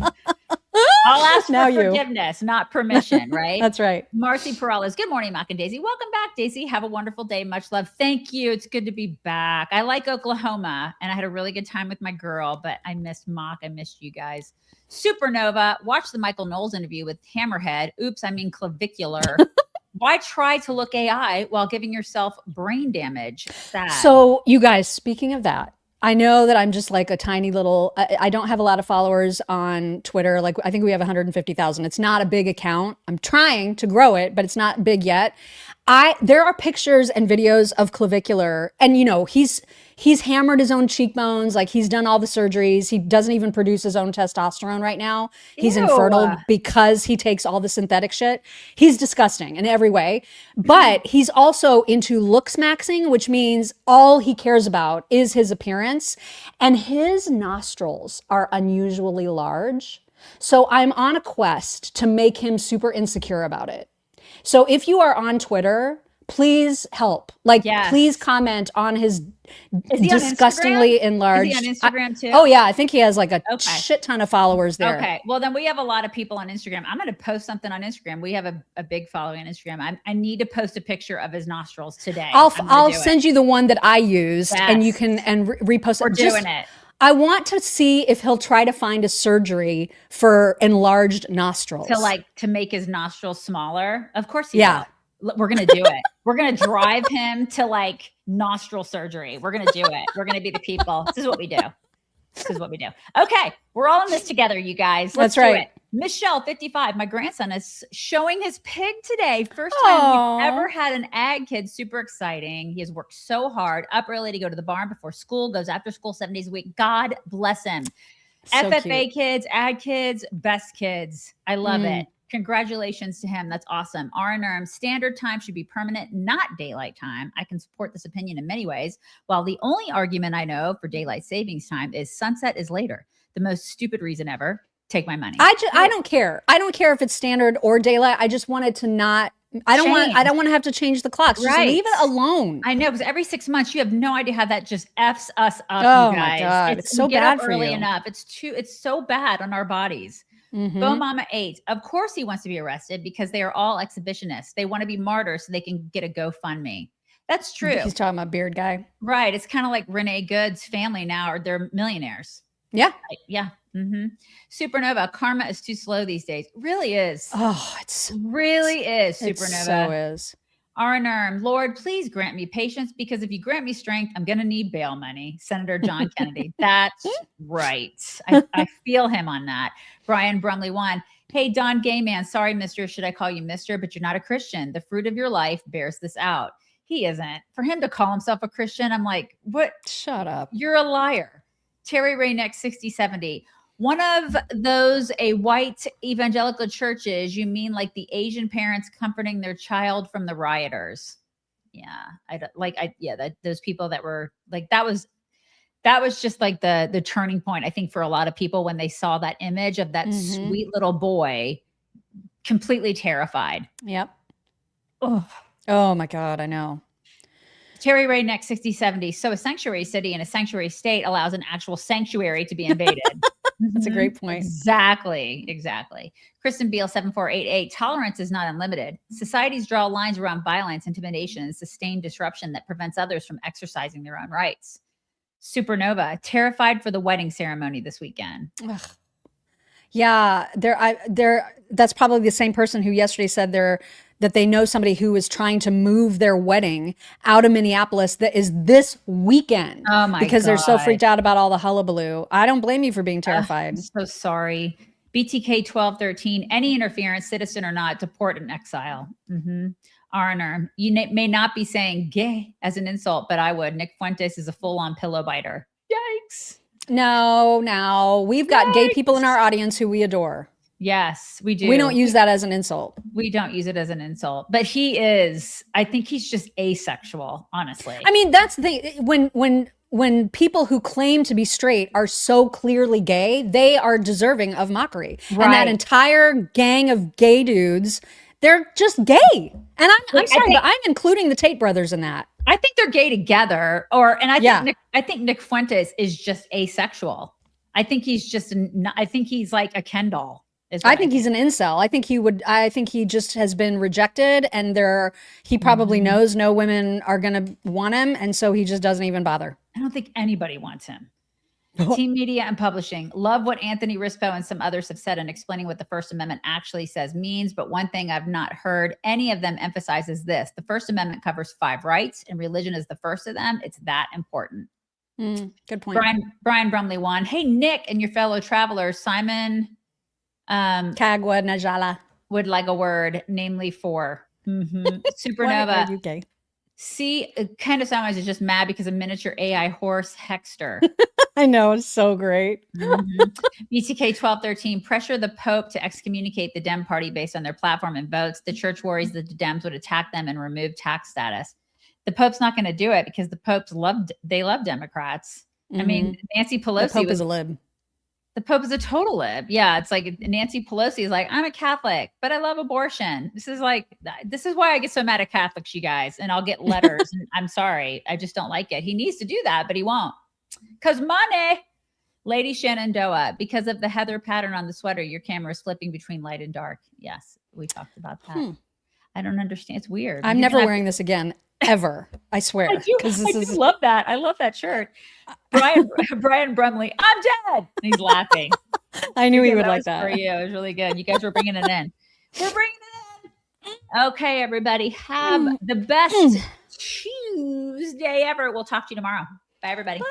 I'll ask for forgiveness, not permission, right? That's right. Marcy Perales. Good morning, Mac and Daisy. Welcome back, Daisy. Have a wonderful day. Much love. Thank you. It's good to be back. I like Oklahoma, and I had a really good time with my girl, but I missed Mock. I missed you guys. Supernova. Watch the Michael Knowles interview with Hammerhead. Oops, I mean Clavicular. Why try to look AI while giving yourself brain damage? Sad. So, you guys, speaking of that, I know that I'm just like a tiny little, I don't have a lot of followers on Twitter. Like I think we have 150,000. It's not a big account. I'm trying to grow it, but it's not big yet. There are pictures and videos of Clavicular, and you know, he's hammered his own cheekbones. Like he's done all the surgeries. He doesn't even produce his own testosterone right now. He's infertile because he takes all the synthetic shit. He's disgusting in every way, but he's also into looks maxing, which means all he cares about is his appearance, and his nostrils are unusually large. So I'm on a quest to make him super insecure about it. So if you are on Twitter, please help. Like, please comment on his disgustingly enlarged. Is he on Instagram too? Oh yeah, I think he has like a shit ton of followers there. Okay, well then we have a lot of people on Instagram. I'm going to post something on Instagram. We have a big following on Instagram. I need to post a picture of his nostrils today. I'll send you the one that I used, and you can repost it. We're doing it. I want to see if he'll try to find a surgery for enlarged nostrils. To make his nostrils smaller. Of course he will. We're going to do it. We're going to drive him to like nostril surgery. We're going to do it. We're going to be the people. This is what we do. Okay. We're all in this together, you guys. Let's do it. Michelle, 55. My grandson is showing his pig today. First time we've ever had an ag kid. Super exciting. He has worked so hard, up early to go to the barn before school, goes after school 7 days a week. God bless him. So FFA cute. Kids, ag kids, best kids. I love it. Congratulations to him. That's awesome. RNRM standard time should be permanent, not daylight time. I can support this opinion in many ways. While the only argument I know for daylight savings time is sunset is later. The most stupid reason ever. Take my money. I don't care. I don't care if it's standard or daylight. I just wanted to not. I don't want to have to change the clocks. Just leave it alone. I know, because every 6 months you have no idea how that just F's us up. Oh you guys. My God, it's so bad for early you. enough. It's so bad on our bodies. Bo Mama 8. Of course he wants to be arrested because they are all exhibitionists. They want to be martyrs so they can get a GoFundMe. That's true. He's talking about beard guy. Right. It's kind of like Renee Good's family now, or they're millionaires. Yeah. Yeah. Supernova. Karma is too slow these days. Really is. Oh, it's really is. Supernova. It so is. RNRM, Lord, please grant me patience, because if you grant me strength, I'm going to need bail money. Senator John Kennedy. That's right. I feel him on that. Brian Brumley 1. Hey, Don Gay Man. Sorry, mister. Should I call you mister? But you're not a Christian. The fruit of your life bears this out. He isn't. For him to call himself a Christian, I'm like, what? Shut up. You're a liar. Terry Rayneck 6070. One of those white evangelical churches, you mean like the Asian parents comforting their child from the rioters? Yeah, those people that were like, that was just like the turning point, I think, for a lot of people when they saw that image of that sweet little boy, completely terrified. Yep. Oh my God, I know. Terry Ray next 6070. So a sanctuary city and a sanctuary state allows an actual sanctuary to be invaded. That's a great point. Exactly. Kristen Beal 7488. Tolerance is not unlimited. Societies draw lines around violence, intimidation, and sustained disruption that prevents others from exercising their own rights. Supernova. Terrified for the wedding ceremony this weekend. Ugh. Yeah, that's probably the same person who yesterday said that they know somebody who is trying to move their wedding out of Minneapolis that is this weekend. Oh my because God. They're so freaked out about all the hullabaloo. I don't blame you for being terrified. I'm so sorry. BTK 1213. Any interference, citizen or not, deport and exile. RNR. You may not be saying gay as an insult, but I would. Nick Fuentes is a full-on pillow biter. Yikes. No. We've got gay people in our audience who we adore. Yes, we do. We don't use that as an insult. We don't use it as an insult, but I think he's just asexual, honestly. I mean, that's the thing. When people who claim to be straight are so clearly gay, they are deserving of mockery. Right. And that entire gang of gay dudes, they're just gay. And I'm sorry, but I'm including the Tate brothers in that. I think they're gay together, I think Nick Fuentes is just asexual. I think he's like a Ken doll. I think he's an incel. I think he just has been rejected, and he probably knows no women are going to want him. And so he just doesn't even bother. I don't think anybody wants him. Team Media and Publishing. Love what Anthony Rispo and some others have said in explaining what the First Amendment actually means. But one thing I've not heard any of them emphasize is this. The First Amendment covers 5 rights, and religion is the first of them. It's that important. Good point. Brian Brumley won. Hey, Nick and your fellow travelers, Simon Kagwa Najala would like a word, namely 4. Supernova. UK. See, Candace Owens is just mad because a miniature AI horse Hexter. I know, it's so great. BTK 1213, pressure the Pope to excommunicate the Dem party based on their platform and votes. The church worries that the Dems would attack them and remove tax status. The Pope's not going to do it because the Popes love Democrats. I mean, Nancy Pelosi the Pope is a lib. The Pope is a total lib. Yeah, it's like Nancy Pelosi is like, I'm a Catholic, but I love abortion. This is why I get so mad at Catholics, you guys, and I'll get letters. And I'm sorry, I just don't like it. He needs to do that, but he won't. Because money. Lady Shenandoah, because of the Heather pattern on the sweater, your camera is flipping between light and dark. Yes, we talked about that. I don't understand. It's weird. I'm never wearing this again, ever. I swear. I do love that. I love that shirt. Brian Brumley, I'm dead. And he's laughing. I knew he would like that. For you. It was really good. You guys were bringing it in. We're bringing it in. Okay, everybody. Have the best Tuesday ever. We'll talk to you tomorrow. Bye, everybody. Bye.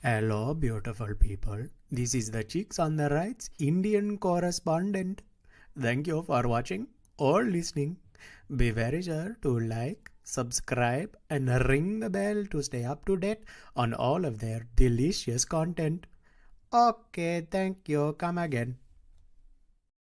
Hello, beautiful people. This is the Chicks on the Right's Indian correspondent. Thank you for watching or listening. Be very sure to like, subscribe, and ring the bell to stay up to date on all of their delicious content. Okay, thank you. Come again.